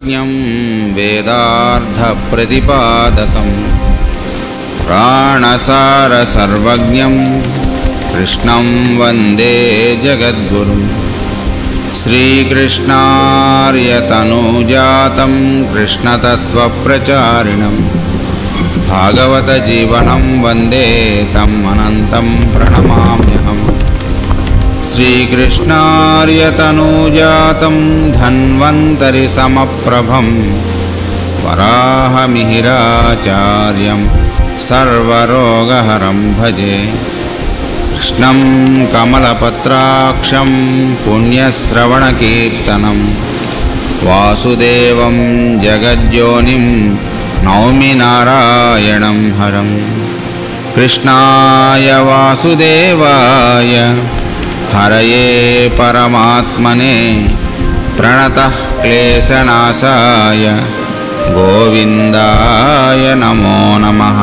జ్ఞం వేదార్థప్రతిపాదకం ప్రాణసార సర్వజ్ఞం కృష్ణం వందే జగద్గురుం శ్రీకృష్ణార్యతనూజాతం కృష్ణతత్వప్రచారిణం భాగవత జీవనం వందే తం అనంతం ప్రణమామ్యహం. శ్రీకృష్ణార్యతనూజాతం ధన్వంతరి సమప్రభం వరాహమిహిరాచార్యం సర్వరోగహరం భజే. కృష్ణం కమలపత్రాక్షం పుణ్యశ్రవణకీర్తనం వాసుదేవం జగజ్యోనిం నౌమి నారాయణం హరం. కృష్ణాయ వాసుదేవాయ హరయే పరమాత్మనే ప్రణతః క్లేశనాశాయ గోవిందాయ నమో నమః.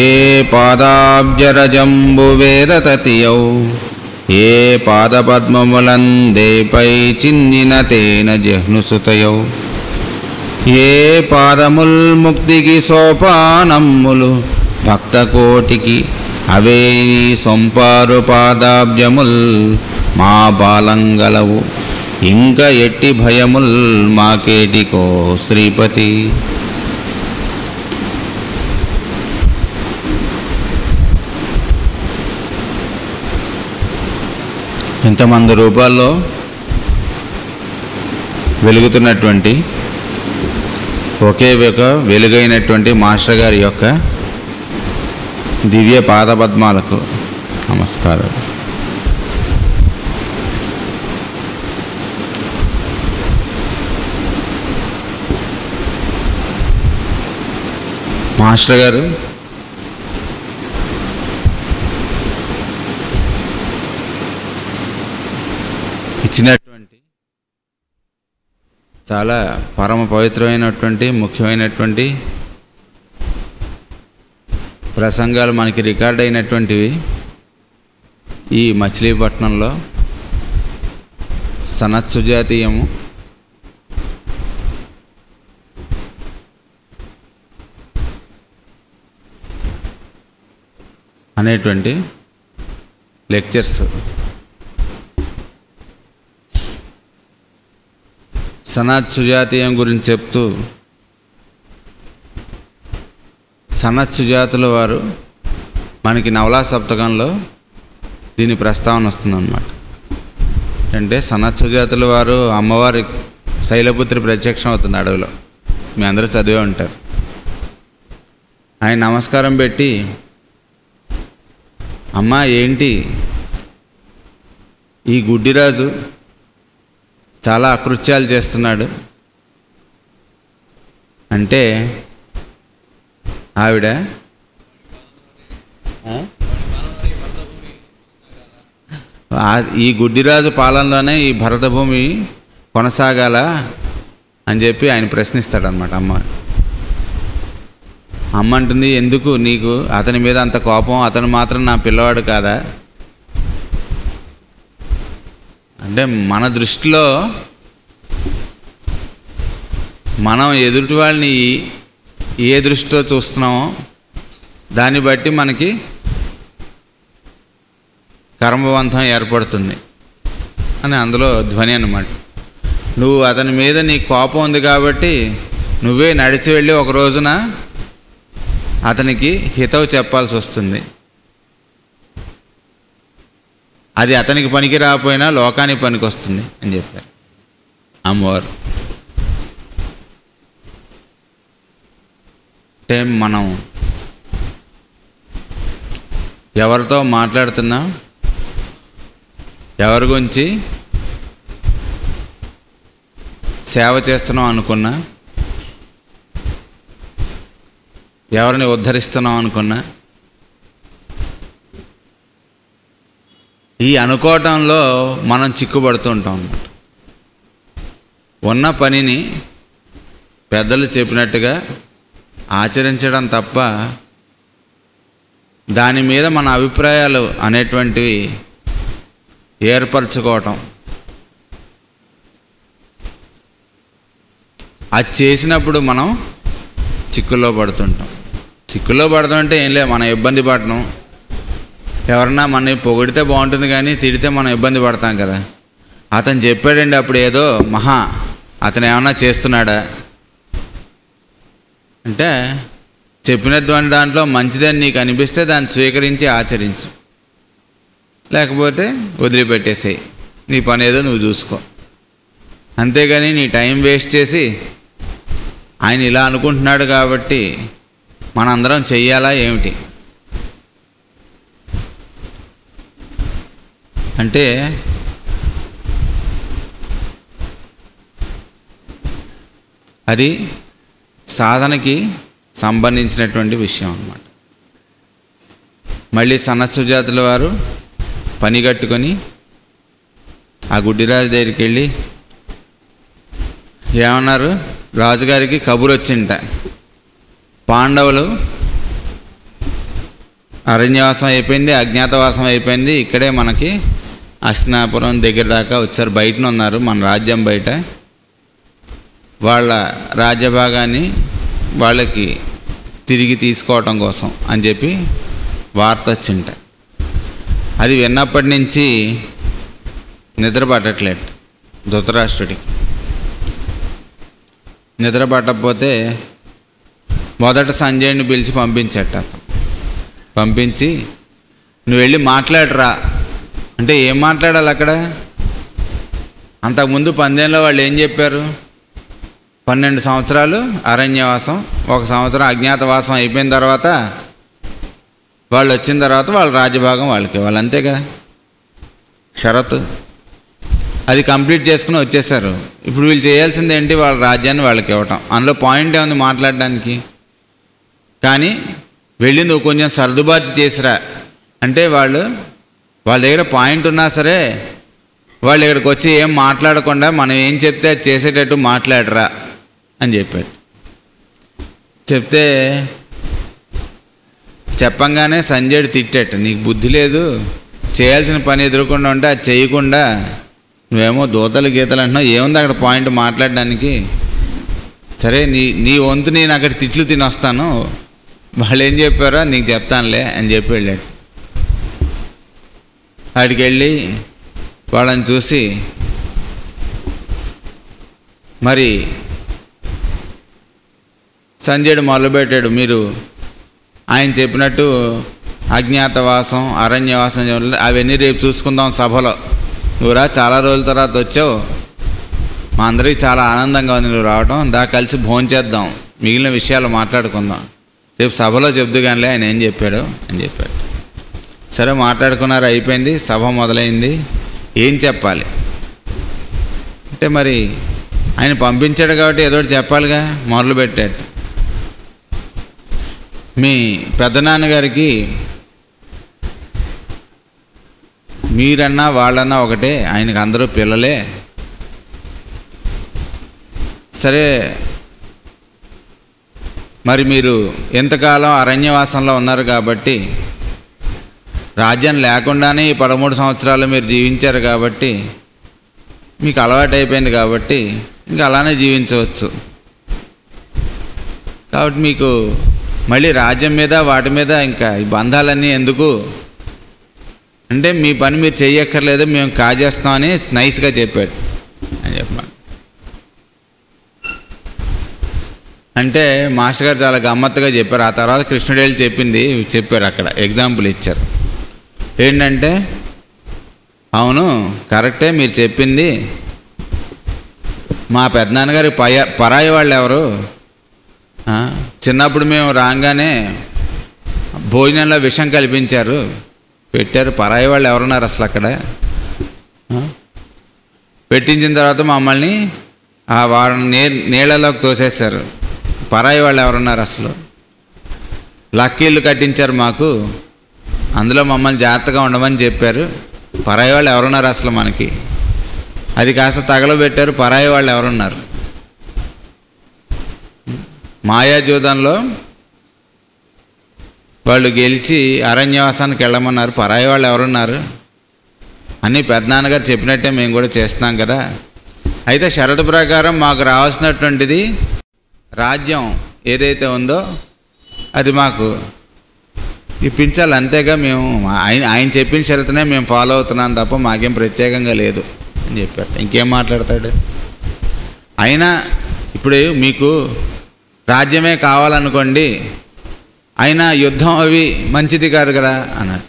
ఏ పాదాబ్జరజంబువేదతతియౌ ఏ పాదపద్మములందేపై చిన్నిన తేన జహ్నుసుతయౌ ఏ పాదముల్ ముక్తికి సోపానమ్ములు భక్తకోటికి అవే సొంపారు పాదాబ్జముల్ మా బాలంగలవు ఇంక ఎట్టి భయముల్ మాకేటికో శ్రీపతి. ఇంతమంది రూపాల్లో వెలుగుతున్నటువంటి ఒకే ఒక వెలుగైనటువంటి మాస్టర్ గారి యొక్క దివ్య పాదపద్మాలకు నమస్కారం. మాస్టర్ గారు ఇచ్చినటువంటి చాలా పరమ పవిత్రమైనటువంటి ముఖ్యమైనటువంటి ప్రసంగాలు మనకి రికార్డ్ అయినటువంటివి ఈ మచిలీపట్నంలో సనత్ సుజాతీయము అనేటువంటి లెక్చర్స్ సనత్ సుజాతీయం గురించి చెప్తూ సనత్ సుజాతుల వారు మనకి నవలా సప్తకంలో దీని ప్రస్తావన వస్తుందన్నమాట. అంటే సనత్ సుజాతుల వారు అమ్మవారి శైలపుత్రి ప్రత్యక్షం అవుతుంది అడవిలో, మీ అందరూ చదివే ఉంటారు. ఆయన నమస్కారం పెట్టి, అమ్మా ఏంటి ఈ గుడ్డిరాజు చాలా అకృత్యాలు చేస్తున్నాడు అంటే ఆవిడ ఈ గుడ్డిరాజు పాలనలోనే ఈ భరతభూమి కొనసాగాల అని చెప్పి ఆయన ప్రశ్నిస్తాడనమాట. అమ్మ అంటుంది, ఎందుకు నీకు అతని మీద అంత కోపం, అతను మాత్రం నా పిల్లవాడు కాదా అంటే మన దృష్టిలో మనం ఎదుటి వాళ్ళని ఏ దృష్టితో చూస్తున్నామో దాన్ని బట్టి మనకి కర్మబంధం ఏర్పడుతుంది అని అందులో ధ్వని అన్నమాట. నువ్వు అతని మీద నీ కోపం ఉంది కాబట్టి నువ్వే నడిచి వెళ్ళి ఒక రోజున అతనికి హితవు చెప్పాల్సి వస్తుంది. అది అతనికి పనికి రాకపోయినా లోకానికి పనికి వస్తుంది అని చెప్పారు అమ్మవారు. అంటే మనం ఎవరితో మాట్లాడుతున్నాం, ఎవరి గురించి సేవ చేస్తున్నాం అనుకున్నా, ఎవరిని ఉద్ధరిస్తున్నాం అనుకున్నా, ఈ అనుకోవటంలో మనం చిక్కుబడుతూ ఉంటాం అన్నమాట. ఉన్న పనిని పెద్దలు చెప్పినట్టుగా ఆచరించడం తప్ప దాని మీద మన అభిప్రాయాలు అనేటువంటివి ఏర్పరచుకోవటం. అది చేసినప్పుడు మనం చిక్కుల్లో పడుతుంటాం. చిక్కుల్లో పడుతుంటే ఏం లేదు, మనం ఇబ్బంది పడటం. ఎవరన్నా మనని పొగిడితే బాగుంటుంది కానీ తిడితే మనం ఇబ్బంది పడతాం కదా. అతను చెప్పాడండి అప్పుడు ఏదో అతను ఏమన్నా చేస్తున్నాడా అంటే, చెప్పినటువంటి దాంట్లో మంచిదని నీకు అనిపిస్తే దాన్ని స్వీకరించి ఆచరించు, లేకపోతే వదిలిపెట్టేసేయి, నీ పని ఏదో నువ్వు చూసుకో. అంతేగాని నీ టైం వేస్ట్ చేసి ఆయన ఇలా అనుకుంటున్నాడు కాబట్టి మనందరం చెయ్యాలా ఏమిటి అంటే, అది సాధనకి సంబంధించినటువంటి విషయం అన్నమాట. మళ్ళీ సనత్ సుజాతుల వారు పని కట్టుకొని ఆ గుడ్డిరాజు దగ్గరికి వెళ్ళి ఏమన్నారు, రాజుగారికి కబురు వచ్చింట, పాండవులు అరణ్యవాసం అయిపోయింది, అజ్ఞాతవాసం అయిపోయింది, ఇక్కడే మనకి హస్తినాపురం దగ్గర దాకా వచ్చారు, బయటనే ఉన్నారు, మన రాజ్యం బయట, వాళ్ళ రాజ్యభాగాన్ని వాళ్ళకి తిరిగి తీసుకోవటం కోసం అని చెప్పి వార్త వచ్చింట. అది విన్నప్పటి నుంచి నిద్ర పట్టట్లేదు ధృతరాష్ట్రుడికి. నిద్ర పట్టకపోతే మొదట సంజయుడిని పిలిచి పంపించట. అతను పంపించి నువ్వు వెళ్ళి మాట్లాడరా అంటే, ఏం మాట్లాడాలి అక్కడ? అంతకుముందు 19లో వాళ్ళు ఏం చెప్పారు, 12 సంవత్సరాలు అరణ్యవాసం, 1 సంవత్సరం అజ్ఞాతవాసం అయిపోయిన తర్వాత వాళ్ళు వచ్చిన తర్వాత వాళ్ళ రాజ్యభాగం వాళ్ళకి ఇవ్వాలి, అంతే కదా షరతు. అది కంప్లీట్ చేసుకుని వచ్చేసారు. ఇప్పుడు వీళ్ళు చేయాల్సింది ఏంటి, వాళ్ళ రాజ్యాన్ని వాళ్ళకి ఇవ్వటం. అందులో పాయింట్ ఏముంది మాట్లాడడానికి? కానీ వెళ్ళి నువ్వు కొంచెం సర్దుబాటు చేసిరా అంటే, వాళ్ళ దగ్గర పాయింట్ ఉన్నా సరే వాళ్ళు ఇక్కడికి వచ్చి ఏం మాట్లాడకుండా మనం ఏం చెప్తే అది చేసేటట్టు మాట్లాడరా అని చెప్పాడు. చెప్తే చెప్పంగానే సంజయుడు తిట్టాడు, నీకు బుద్ధి లేదు, చేయాల్సిన పని ఎదురుకుండా ఉంటే అది చేయకుండా నువ్వేమో దూతలు గీతలు అంటున్నావు, ఏముంది అక్కడ పాయింట్ మాట్లాడడానికి? సరే నీ వంతు నేను అక్కడ తిట్లు తినొస్తాను, వాళ్ళు ఏం చెప్పారో నీకు చెప్తానులే అని చెప్పి వెళ్ళాడు. అక్కడికి వెళ్ళి వాళ్ళని చూసి మరి సంజయుడు మొదలుపెట్టాడు, మీరు ఆయన చెప్పినట్టు అజ్ఞాతవాసం అరణ్యవాసం అవన్నీ రేపు చూసుకుందాం సభలో, నువ్వురా చాలా రోజుల తర్వాత వచ్చావు, మా అందరికీ చాలా ఆనందంగా ఉంది నువ్వు రావడం, దా కలిసి భోంచేద్దాం, మిగిలిన విషయాలు మాట్లాడుకుందాం, రేపు సభలో చెప్దు కానిలే ఆయన ఏం చెప్పాడు అని చెప్పాడు. సరే మాట్లాడుకున్నారు, అయిపోయింది, సభ మొదలైంది. ఏం చెప్పాలి అంటే, మరి ఆయన పంపించాడు కాబట్టి ఏదో ఒకటి చెప్పాలిగా. మొదలుపెట్టాడు, మీ పెద్దనాన్నగారికి మీరన్నా వాళ్ళన్నా ఒకటే, ఆయనకు అందరూ పిల్లలే. సరే మరి మీరు ఎంతకాలం అరణ్యవాసంలో ఉన్నారు కాబట్టి, రాజ్యం లేకుండానే ఈ 13 సంవత్సరాలు మీరు జీవించారు కాబట్టి, మీకు అలవాటు అయిపోయింది కాబట్టి ఇంకా అలానే జీవించవచ్చు. కాబట్టి మీకు మళ్ళీ రాజ్యం మీద వాటి మీద ఇంకా ఈ బంధాలన్నీ ఎందుకు అంటే, మీ పని మీరు చెయ్యక్కర్లేదు, మేము కాజేస్తామని నైస్గా చెప్పాడు అని చెప్పాను. అంటే మాస్టర్ గారు చాలా గమ్మత్తుగా చెప్పారు. ఆ తర్వాత కృష్ణుడు వెళ్ళి చెప్పారు, అక్కడ ఎగ్జాంపుల్ ఇచ్చారు. ఏంటంటే, అవును కరెక్టే మీరు చెప్పింది, మా పెద్దనాన్నగారి పరాయి వాళ్ళు ఎవరు, చిన్నప్పుడు మేము రాగానే భోజనంలో విషం కల్పించారు పెట్టారు, పరాయి వాళ్ళు ఎవరున్నారు అసలు అక్కడ, పెట్టించిన తర్వాత మమ్మల్ని ఆ వారం నీళ్ళలోకి తోసేశారు, పరాయి వాళ్ళు ఎవరున్నారు అసలు, లక్కీళ్ళు కట్టించారు మాకు, అందులో మమ్మల్ని జాగ్రత్తగా ఉండమని చెప్పారు, పరాయి వాళ్ళు ఎవరున్నారు అసలు మనకి, అది కాస్త తగలబెట్టారు, పరాయి వాళ్ళు ఎవరున్నారు, మాయాజూదంలో వాళ్ళు గెలిచి అరణ్యవాసానికి వెళ్ళమన్నారు, పరాయి వాళ్ళు ఎవరున్నారు, అన్నీ పెద్దనాన్నగారు చెప్పినట్టే మేము కూడా చేస్తున్నాం కదా. అయితే షరతు ప్రకారం మాకు రావాల్సినటువంటిది రాజ్యం ఏదైతే ఉందో అది మాకు ఇప్పించాలి, అంతేగా మేము ఆయన చెప్పిన షరతునే మేము ఫాలో అవుతున్నాం తప్ప మాకేం ప్రత్యేకంగా లేదు అని చెప్పాడు. ఇంకేం మాట్లాడతాడు? అయినా ఇప్పుడు మీకు రాజ్యమే కావాలనుకోండి, అయినా యుద్ధం అవి మంచిది కాదు కదా అన్నాడు.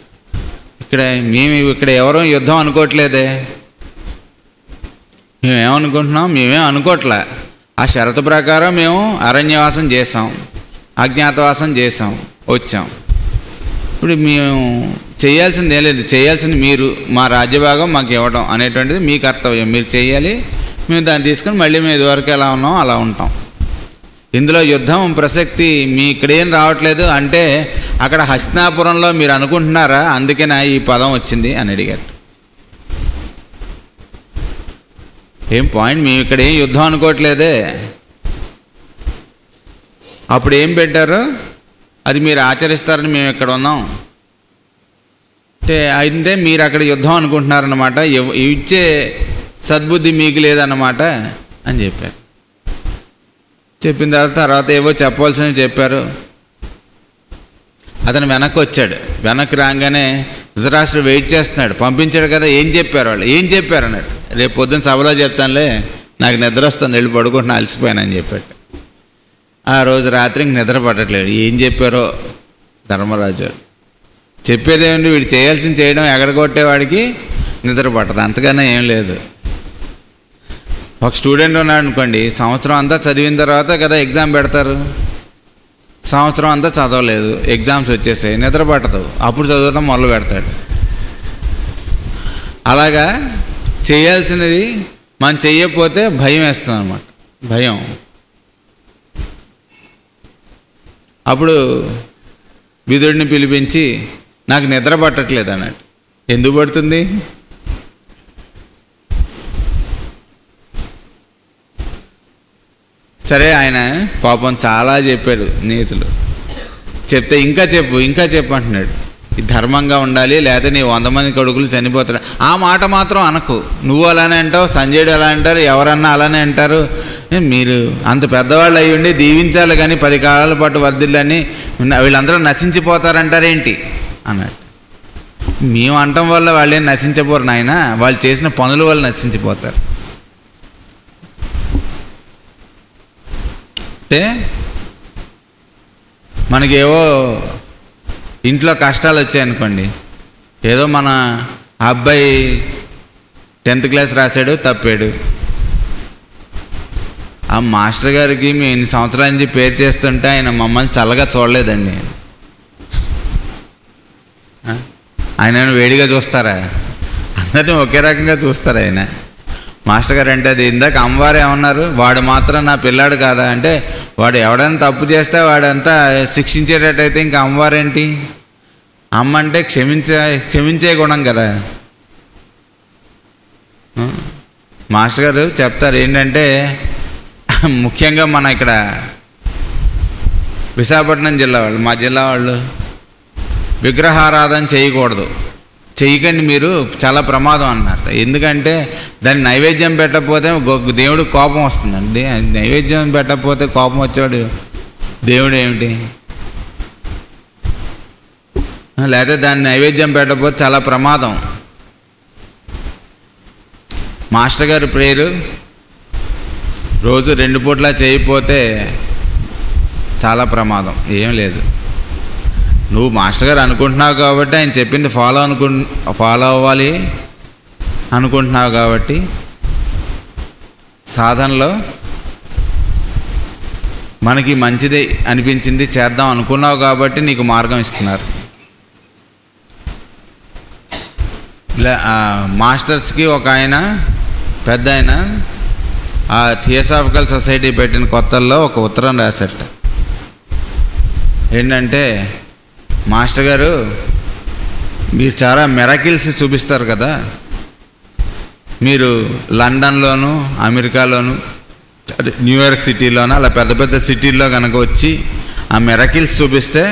మేము ఇక్కడ ఎవరూ యుద్ధం అనుకోవట్లేదే. మేమేమనుకుంటున్నాం? మేమేం అనుకోవట్లే. ఆ షరతు ప్రకారం మేము అరణ్యవాసం చేసాం, అజ్ఞాతవాసం చేసాం, వచ్చాం. ఇప్పుడు మేము చేయాల్సింది ఏం లేదు, చేయాల్సింది మీరు మా రాజ్యభాగం మాకు ఇవ్వడం అనేటువంటిది మీ కర్తవ్యం. మీరు చేయాలి, మేము దాన్ని తీసుకొని మళ్ళీ మేము ఇదివరకు ఎలా ఉన్నాం అలా ఉంటాం. ఇందులో యుద్ధం ప్రసక్తి మీ ఇక్కడేం రావట్లేదు అంటే అక్కడ హస్తినాపురంలో మీరు అనుకుంటున్నారా అందుకేనా ఈ పదం వచ్చింది అని అడిగారు. ఏం పాయింట్? మేము ఇక్కడ ఏం యుద్ధం అనుకోవట్లేదే. అప్పుడు ఏం పెట్టారు? అది మీరు ఆచరిస్తారని మేము ఇక్కడ ఉన్నాం అంటే అయితే మీరు అక్కడ యుద్ధం అనుకుంటున్నారన్నమాట, ఇచ్చే సద్బుద్ధి మీకు లేదన్నమాట అని చెప్పారు. చెప్పిన తర్వాత ఏవో చెప్పవలసినవి చెప్పారు. అతను వెనక్కి వచ్చాడు. వెనక్కి రాగానే ధృతరాష్ట్రుడు వెయిట్ చేస్తున్నాడు. పంపించాడు కదా, ఏం చెప్పారు వాళ్ళు? ఏం చెప్పారు అన్నాడు. రేపు పొద్దున్న సభలో చెప్తానులే, నాకు నిద్ర వస్తుంది, వెళ్ళి పడుకుంటున్నా, అలసిపోయానని చెప్పాడు. ఆ రోజు రాత్రికి నిద్ర పట్టట్లేదు. ఏం చెప్పారో ధర్మరాజు. చెప్పేదేమిటి, వీడు చేయాల్సింది చేయడం, ఎగరగొట్టేవాడికి నిద్ర పట్టదు, అంతకన్నా ఏం లేదు. ఒక స్టూడెంట్ ఉన్నాడు అనుకోండి, సంవత్సరం అంతా చదివిన తర్వాత కదా ఎగ్జామ్ పెడతారు. సంవత్సరం అంతా చదవలేదు, ఎగ్జామ్స్ వచ్చేసాయి, నిద్ర పట్టదు, అప్పుడు చదవడం మొదలు పెడతాడు. అలాగా చేయాల్సినది మనం చెయ్యకపోతే భయం వేస్తుంది అన్నమాట, భయం. అప్పుడు విదుడిని పిలిపించి నాకు నిద్ర పట్టట్లేదు అన్నాడు. ఎందుకు పడుతుంది? సరే, ఆయన పాపం చాలా చెప్పాడు నీతులు. చెప్తే ఇంకా చెప్పు అంటున్నాడు. ఇది ధర్మంగా ఉండాలి, లేకపోతే నీ 100 మంది కొడుకులు చనిపోతారు. ఆ మాట మాత్రం అనకు. నువ్వు అలానే అంటావు, సంజయుడు అలా అంటారు, ఎవరన్నా అలానే అంటారు. మీరు అంత పెద్దవాళ్ళు అయ్యి ఉండి దీవించాలి కానీ 10 కాలాల పాటు వర్ధిల్లని, వీళ్ళందరూ నశించిపోతారంటారేంటి అన్నాడు. మేము అంటం వల్ల వాళ్ళేం నశించపోరు నాయన, వాళ్ళు చేసిన పనుల వల్ల నశించిపోతారు. అంటే మనకేవో ఇంట్లో కష్టాలు వచ్చాయనుకోండి, ఏదో మన అబ్బాయి 10th క్లాస్ రాశాడు, తప్పాడు. ఆ మాస్టర్ గారికి మేము ఇన్ని సంవత్సరాల నుంచి పేరు చేస్తుంటే ఆయన మమ్మల్ని చల్లగా చూడలేదండి. ఆయన వేడిగా చూస్తారా? అందరినీ ఒకే రకంగా చూస్తారా ఆయన? మాస్టర్ గారు అంటే అది ఇందాక అమ్మవారు ఏమన్నారు, వాడు మాత్రం నా పిల్లాడు కాదా అంటే, వాడు ఎవడైనా తప్పు చేస్తే వాడంతా శిక్షించేటట్టయితే ఇంకా అమ్మవారేంటి? అమ్మ అంటే క్షమించే గుణం కదా. మాస్టర్ గారు చెప్తారు ఏంటంటే, ముఖ్యంగా మన ఇక్కడ విశాఖపట్నం జిల్లా వాళ్ళు, మా జిల్లా వాళ్ళు విగ్రహారాధన చేయకూడదు, చెయ్యకండి మీరు, చాలా ప్రమాదం అన్నారు. ఎందుకంటే దాన్ని నైవేద్యం పెట్టకపోతే దేవుడికి కోపం వస్తుందండి. నైవేద్యం పెట్టకపోతే కోపం వచ్చేవాడు దేవుడు ఏమిటి? లేకపోతే దాన్ని నైవేద్యం పెట్టకపోతే చాలా ప్రమాదం. మాస్టర్ గారు ప్రేయరు రోజు 2 పూట్ల చేయకపోతే చాలా ప్రమాదం. ఏం లేదు, నువ్వు మాస్టర్ గారు అనుకుంటున్నావు కాబట్టి ఆయన చెప్పింది ఫాలో అవ్వాలి అనుకుంటున్నావు కాబట్టి, సాధనలో మనకి మంచిది అనిపించింది చేద్దాం అనుకున్నావు కాబట్టి నీకు మార్గం ఇస్తున్నారు. ఇలా మాస్టర్స్కి ఒక ఆయన పెద్ద ఆయన ఆ థియోసాఫికల్ సొసైటీ పెట్టిన కొత్తల్లో ఒక ఉత్తరం రాశారట. ఏంటంటే, మాస్టర్ గారు మీరు చాలా మిరకిల్స్ చూపిస్తారు కదా, మీరు లండన్లోను అమెరికాలోను న్యూయార్క్ సిటీలోను అలా పెద్ద పెద్ద సిటీల్లో కనుక వచ్చి ఆ మిరకిల్స్ చూపిస్తే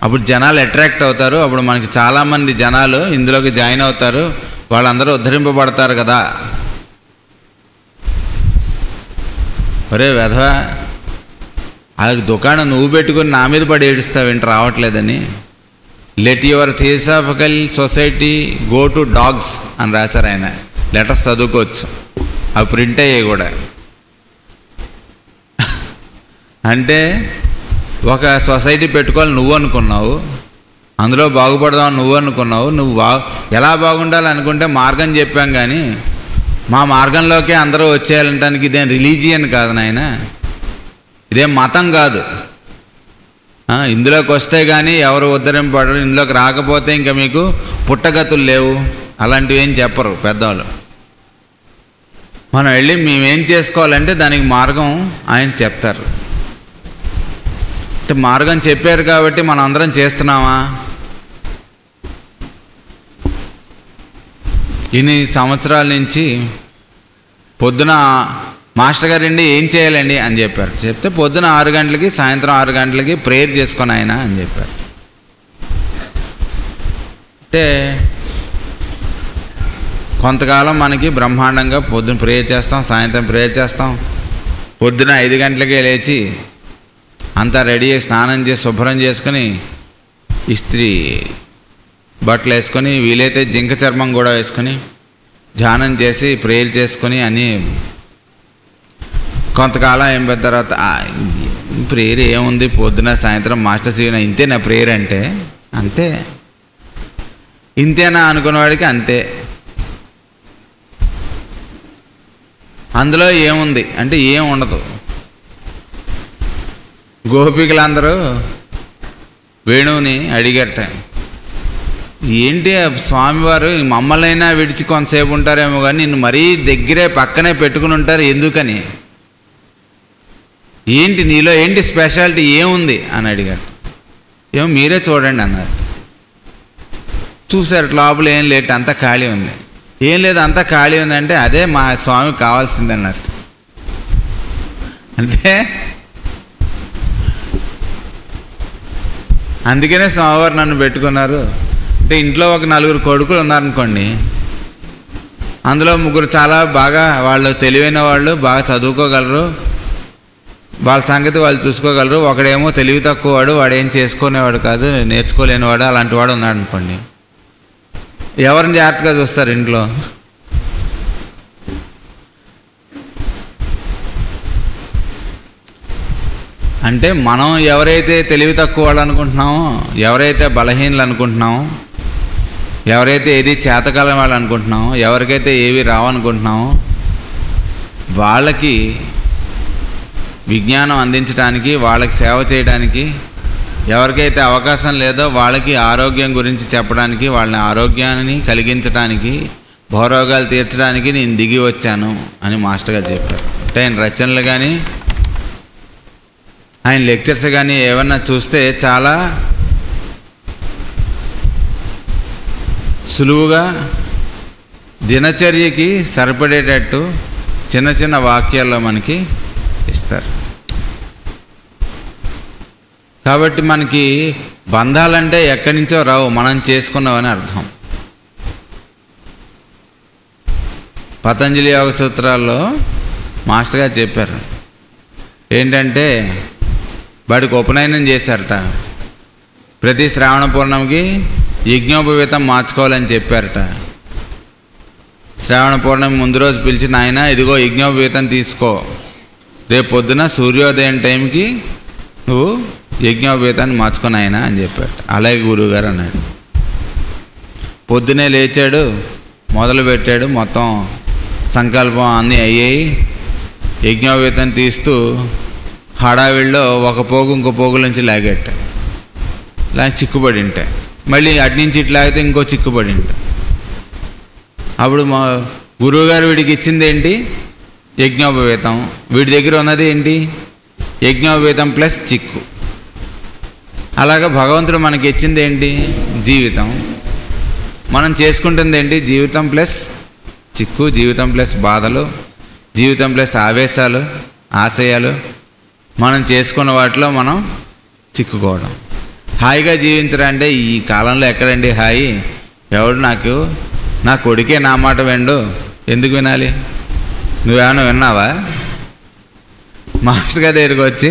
అప్పుడు జనాలు అట్రాక్ట్ అవుతారు, అప్పుడు మనకి చాలామంది జనాలు ఇందులోకి జాయిన్ అవుతారు, వాళ్ళందరూ ఉద్ధరింపబడతారు కదా. ఒరే వెధవా, ఆ దుకాణం నువ్వు పెట్టుకుని నా మీద పడి ఏడుస్తావేంటి రావట్లేదని. Let your theosophical society go to dogs అని రాశారు ఆయన. లెటర్స్ చదువుకోవచ్చు, అవి ప్రింట్ అయ్యాయి కూడా. అంటే ఒక సొసైటీ పెట్టుకోవాలి నువ్వు అనుకున్నావు, అందులో బాగుపడదామని నువ్వు అనుకున్నావు. నువ్వు ఎలా బాగుండాలి అనుకుంటే మార్గం చెప్పాం, కానీ మా మార్గంలోకే అందరూ వచ్చేయాలంటానికి ఇదేం రిలీజియన్ కాదు నాయన, ఇదేం మతం కాదు. ఇందులోకి వస్తే కానీ ఎవరు ఉద్ధరింపబడరు, ఇందులోకి రాకపోతే ఇంకా మీకు పుట్టగతులు లేవు, అలాంటివి ఏం చెప్పరు పెద్దవాళ్ళు. మనం వెళ్ళి మేమేం చేసుకోవాలంటే దానికి మార్గం ఆయన చెప్తారు. అంటే మార్గం చెప్పారు కాబట్టి మనం అందరం చేస్తున్నామా? ఇన్ని సంవత్సరాల నుంచి పొద్దున మాస్టర్ గారండి ఏం చేయాలండి అని చెప్పారు. చెప్తే పొద్దున 6 గంటలకి సాయంత్రం 6 గంటలకి ప్రేయర్ చేసుకొని ఆయన అని చెప్పారు. అంటే కొంతకాలం మనకి బ్రహ్మాండంగా పొద్దున ప్రేయర్ చేస్తాం, సాయంత్రం ప్రేయర్ చేస్తాం. పొద్దున 5 గంటలకే లేచి అంతా రెడీ చేసి స్నానం చేసి శుభ్రం చేసుకొని ఇస్త్రీ బట్టలు వేసుకొని వీలైతే జింక చర్మం కూడా వేసుకొని ధ్యానం చేసి ప్రేయర్ చేసుకొని అని కొంతకాలం అయిన తర్వాత ప్రేయర్ ఏముంది పొద్దున సాయంత్రం మాస్టర్ సీన ఇంతేనా ప్రేయర్ అంటే? అంతే. ఇంతేనా అనుకున్నవాడికి అంతే. అందులో ఏముంది అంటే ఏం ఉండదు. గోపికలందరూ వేణువుని అడిగారట, ఏంటి స్వామివారు మమ్మల్నైనా విడిచి కొంతసేపు ఉంటారేమో కానీ నిన్ను మరీ దగ్గరే పక్కనే పెట్టుకుని ఉంటారు ఎందుకని, ఏంటి నీలో ఏంటి స్పెషాలిటీ ఏముంది అని అడిగారు. ఏమో మీరే చూడండి అన్నారు. చూసారు లోపల ఏం లేదు, అంతా ఖాళీ ఉంది. ఏం లేదు అంతా ఖాళీ ఉందంటే అదే మా స్వామికి కావాల్సింది అన్నట్టు. అంటే అందుకనే స్వామివారు నన్ను పెట్టుకున్నారు. అంటే ఇంట్లో ఒక 4 కొడుకులు ఉన్నారనుకోండి, అందులో 3 చాలా బాగా వాళ్ళు తెలివైన వాళ్ళు, బాగా చదువుకోగలరు, వాళ్ళ సంగతి వాళ్ళు చూసుకోగలరు. ఒకడేమో తెలివి తక్కువ వాడు, వాడేం చేసుకునేవాడు కాదు, నేర్చుకోలేనివాడు, అలాంటి వాడు ఉన్నాడు అనుకోండి. ఎవరిని జాగ్రత్తగా చూస్తారు ఇంట్లో? అంటే మనం ఎవరైతే తెలివి తక్కువ వాళ్ళు అనుకుంటున్నామో, ఎవరైతే బలహీనలు అనుకుంటున్నామో, ఎవరైతే ఏది చేతకాలం వాళ్ళు అనుకుంటున్నామో, ఎవరికైతే ఏవి రావనుకుంటున్నామో వాళ్ళకి విజ్ఞానం అందించడానికి, వాళ్ళకి సేవ చేయడానికి, ఎవరికైతే అవకాశం లేదో వాళ్ళకి ఆరోగ్యం గురించి చెప్పడానికి, వాళ్ళని ఆరోగ్యాన్ని కలిగించడానికి, భవరోగాలు తీర్చడానికి నేను దిగి వచ్చాను అని మాస్టర్ గారు చెప్పారు. అంటే ఆయన రచనలు కానీ ఆయన లెక్చర్స్ కానీ ఏమన్నా చూస్తే చాలా సులువుగా దినచర్యకి సరిపడేటట్టు చిన్న చిన్న వాక్యాల్లో మనకి ఇస్తారు. కాబట్టి మనకి బంధాలంటే ఎక్కడి నుంచో రావు, మనం చేసుకున్నామని అర్థం. పతంజలి యోగ సూత్రాల్లో మాస్టర్ గారు చెప్పారు ఏంటంటే, వాడికి ఉపనయనం చేశారట. ప్రతి శ్రావణ పౌర్ణమికి యజ్ఞోపవీతం మార్చుకోవాలని చెప్పారట. శ్రావణ పౌర్ణమి ముందు రోజు పిలిచి, నాయన ఇదిగో యజ్ఞోపవీతం తీసుకో, రేపు పొద్దున సూర్యోదయం టైంకి నువ్వు యజ్ఞోపవీతాన్ని మార్చుకొని ఆయన అని చెప్పారట. అలాగే గురువుగారు అన్నాడు. పొద్దునే లేచాడు, మొదలుపెట్టాడు, మొత్తం సంకల్పం అన్నీ అయ్యాయి. యజ్ఞోపవీతం తీస్తూ హడావిడిలో ఒక పోగు ఇంకో పోగుల నుంచి లాగేట, లాగి చిక్కుబడి ఉంటాయి. మళ్ళీ అటు నుంచి ఇటు లాగితే ఇంకో చిక్కుబడి ఉంటాయి. అప్పుడు మా గురువుగారు వీడికి ఇచ్చింది ఏంటి? యజ్ఞోపవీతం. వీడి దగ్గర ఉన్నది ఏంటి? యజ్ఞోపవీతం ప్లస్ చిక్కు. అలాగా భగవంతుడు మనకి ఇచ్చింది ఏంటి? జీవితం. మనం చేసుకుంటుంది ఏంటి? జీవితం ప్లస్ చిక్కు, జీవితం ప్లస్ బాధలు, జీవితం ప్లస్ ఆవేశాలు, ఆశయాలు. మనం చేసుకున్న వాటిలో మనం చిక్కుకోవడం. హాయిగా జీవించరా అంటే ఈ కాలంలో ఎక్కడండి హాయి? ఎవడు నాకు నా కొడుకే నా మాట వినడు, ఎందుకు వినాలి? నువ్వేమైనా విన్నావా? మాస్టర్ గారి దగ్గరికి వచ్చి,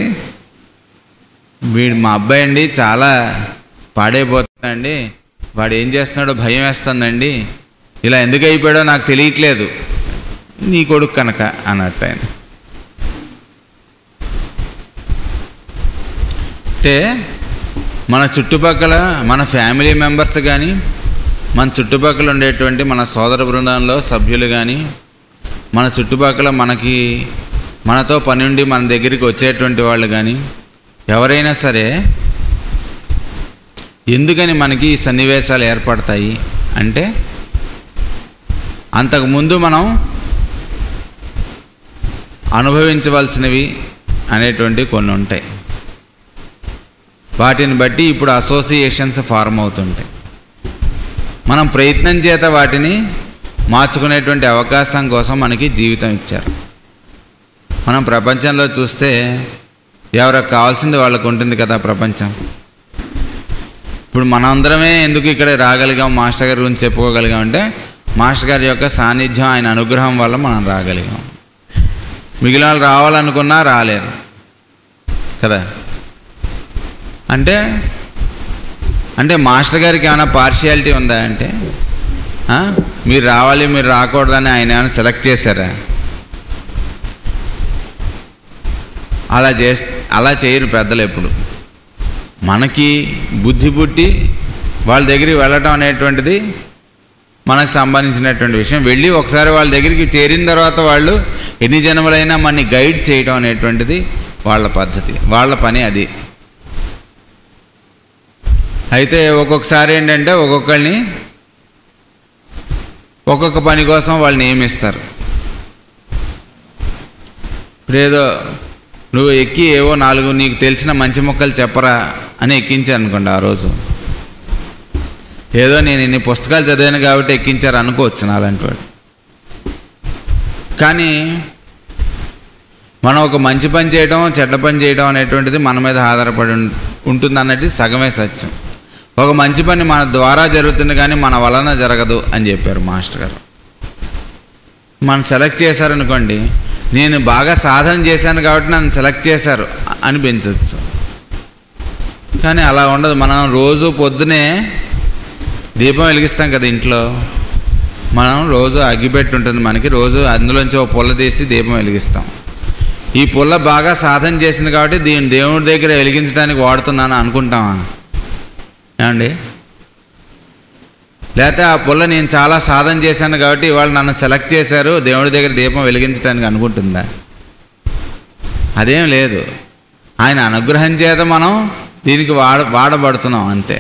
వీడు మా అబ్బాయి అండి చాలా పాడైపోతుందండి, వాడు ఏం చేస్తున్నాడో భయం వేస్తుందండి, ఇలా ఎందుకు అయిపోయాడో నాకు తెలియట్లేదు, నీ కొడుకు కనుక అన్నట్టు ఆయన. అంటే మన చుట్టుపక్కల మన ఫ్యామిలీ మెంబర్స్ కానీ, మన చుట్టుపక్కల ఉండేటువంటి మన సోదర బృందంలో సభ్యులు కానీ, మన చుట్టుపక్కల మనతో పని ఉండి మన దగ్గరికి వచ్చేటువంటి వాళ్ళు కానీ ఎవరైనా సరే ఎందుకని మనకి ఈ సన్నివేశాలు ఏర్పడతాయి అంటే, అంతకుముందు మనం అనుభవించవలసినవి అనేటువంటి కొన్ని ఉంటాయి. వాటిని బట్టి ఇప్పుడు అసోసియేషన్స్ ఫార్మ్ అవుతుంటాయి. మనం ప్రయత్నం చేత వాటిని మార్చుకునేటువంటి అవకాశం కోసం మనకి జీవితం ఇచ్చారు. మనం ప్రపంచంలో చూస్తే ఎవరికి కావాల్సింది వాళ్ళకు ఉంటుంది కదా ప్రపంచం. ఇప్పుడు మనందరమే ఎందుకు ఇక్కడ రాగలిగాం, మాస్టర్ గారి గురించి చెప్పుకోగలిగాం అంటే మాస్టర్ గారి యొక్క సాన్నిధ్యం, ఆయన అనుగ్రహం వల్ల మనం రాగలిగాం. మిగిలిన వాళ్ళు రావాలనుకున్నా రాలేరు కదా. అంటే మాస్టర్ గారికి ఏమైనా పార్షియాలిటీ ఉందా అంటే, మీరు రావాలి మీరు రాకూడదని ఆయన ఏమైనా సెలెక్ట్ చేశారా? అలా చేయరు పెద్దలు ఎప్పుడు. మనకి బుద్ధి పుట్టి వాళ్ళ దగ్గరికి వెళ్ళటం అనేటువంటిది మనకు సంబంధించినటువంటి విషయం. వెళ్ళి ఒకసారి వాళ్ళ దగ్గరికి చేరిన తర్వాత వాళ్ళు ఎన్ని జన్మలైనా మనని గైడ్ చేయడం అనేటువంటిది వాళ్ళ పద్ధతి, వాళ్ళ పని అది. అయితే ఒక్కొక్కసారి ఏంటంటే ఒక్కొక్కరిని ఒక్కొక్క పని కోసం వాళ్ళు నియమిస్తారు. ఇప్పుడేదో నువ్వు ఎక్కి ఏవో 4 నీకు తెలిసిన మంచి మొక్కలు చెప్పరా అని ఎక్కించారు అనుకోండి. ఆ రోజు ఏదో నేను ఇన్ని పుస్తకాలు చదివాను కాబట్టి ఎక్కించారు అనుకోవచ్చు నాలాంటి వాడు. కానీ మనం ఒక మంచి పని చేయడం చెడ్డ పని చేయడం అనేటువంటిది మన మీద ఆధారపడి ఉంటుంది అన్నది సగమే సత్యం. ఒక మంచి పని మన ద్వారా జరుగుతుంది కానీ మన వలన జరగదు అని చెప్పారు మాస్టర్ గారు. మనం సెలెక్ట్ చేశారనుకోండి, నేను బాగా సాధన చేశాను కాబట్టి నన్ను సెలెక్ట్ చేశారు అనిపించవచ్చు. కానీ అలా ఉండదు. మనం రోజు పొద్దునే దీపం వెలిగిస్తాం కదా ఇంట్లో. మనం రోజు అగ్గిపెట్టి ఉంటుంది మనకి, రోజు అందులోంచి ఒక పుల్ల తీసి దీపం వెలిగిస్తాం. ఈ పుల్ల బాగా సాధన చేసింది కాబట్టి దేవుడి దగ్గర వెలిగించడానికి వాడుతున్నాను అనుకుంటామా ఏమండి? లేకపోతే ఆ పుల్ల నేను చాలా సాధన చేశాను కాబట్టి ఇవాళ నన్ను సెలెక్ట్ చేశారు దేవుడి దగ్గర దీపం వెలిగించడానికి అనుకుంటుందా? అదేం లేదు. ఆయన అనుగ్రహం చేత మనం దీనికి వాడబడుతున్నాం అంతే.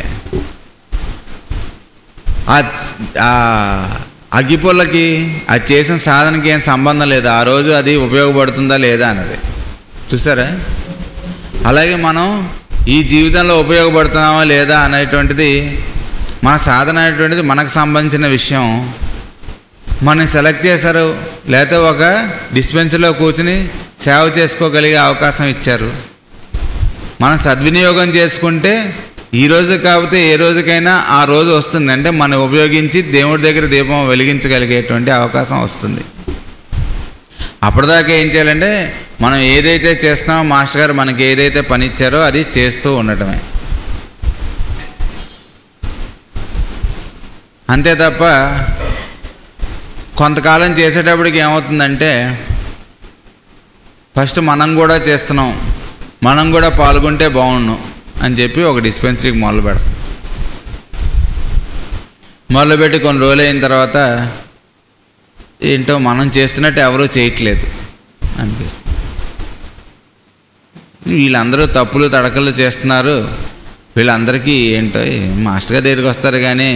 అగ్గిపుల్లకి అది చేసిన సాధనకి ఏం సంబంధం లేదు, ఆ రోజు అది ఉపయోగపడుతుందా లేదా అన్నది. చూసారా? అలాగే మనం ఈ జీవితంలో ఉపయోగపడుతున్నామా లేదా అనేటువంటిది మన సాధన అనేటువంటిది మనకు సంబంధించిన విషయం. మనం సెలెక్ట్ చేశారు, లేకపోతే ఒక డిస్పెన్సరీలో కూర్చుని సేవ చేసుకోగలిగే అవకాశం ఇచ్చారు. మనం సద్వినియోగం చేసుకుంటే ఈ రోజు కాకపోతే ఏ రోజుకైనా ఆ రోజు వస్తుంది. అంటే మనం ఉపయోగించి దేవుడి దగ్గర దీపం వెలిగించగలిగేటువంటి అవకాశం వస్తుంది. అప్పటిదాకా ఏం చేయాలంటే మనం ఏదైతే చేస్తున్నామో మాస్టర్ గారు మనకి ఏదైతే పని ఇచ్చారో అది చేస్తూ ఉండటమే. అంతే తప్ప కొంతకాలం చేసేటప్పటికి ఏమవుతుందంటే ఫస్ట్ మనం కూడా చేస్తున్నాం, మనం కూడా పాల్గొంటే బాగుండు అని చెప్పి ఒక డిస్పెన్సరీకి మొదలుపెట్టి కొన్ని రోజులు అయిన తర్వాత ఏంటో మనం చేస్తున్నట్టు ఎవరూ చేయట్లేదు అనిపిస్తుంది. వీళ్ళందరూ తప్పులు తడకలు చేస్తున్నారు, వీళ్ళందరికీ ఏంటో మాస్టర్ గారి దగ్గరికి వస్తారు కానీ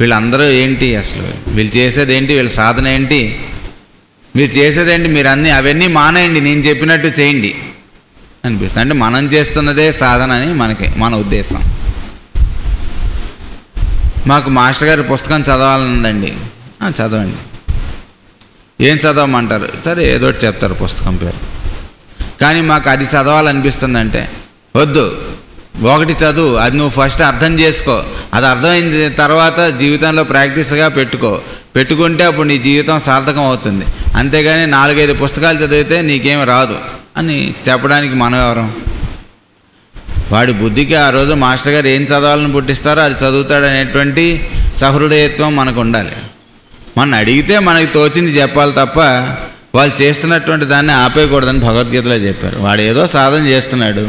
వీళ్ళందరూ ఏంటి, అసలు వీళ్ళు చేసేది ఏంటి, వీళ్ళ సాధన ఏంటి, మీరు చేసేదేంటి, మీరు అవన్నీ మానేయండి, నేను చెప్పినట్టు చేయండి అనిపిస్తుంది. అంటే మనం చేస్తున్నదే సాధన అని మన ఉద్దేశం. మాకు మాస్టర్ గారి పుస్తకం చదవాలనుందండి. చదవండి. ఏం చదవమంటారు? సరే ఏదో ఒకటి చెప్తారు పుస్తకం పేరు. కానీ మాకు అది చదవాలనిపిస్తుందంటే వద్దు, ఒకటి చదువు, అది నువ్వు ఫస్ట్ అర్థం చేసుకో. అది అర్థమైన తర్వాత జీవితంలో ప్రాక్టీస్గా పెట్టుకుంటే అప్పుడు నీ జీవితం సార్థకం అవుతుంది. అంతేగాని 4-5 పుస్తకాలు చదివితే నీకేమి రాదు అని చెప్పడానికి మనం ఎవరం? వాడి బుద్ధికి ఆ రోజు మాస్టర్ గారు ఏం చదవాలని పుట్టిస్తారో అది చదువుతాడనేటువంటి సహృదయత్వం మనకు ఉండాలి. మన అడిగితే మనకి తోచింది చెప్పాలి తప్ప వాళ్ళు చేస్తున్నటువంటి దాన్ని ఆపేయకూడదని భగవద్గీతలో చెప్పారు. వాడు ఏదో సాధన చేస్తున్నాడు,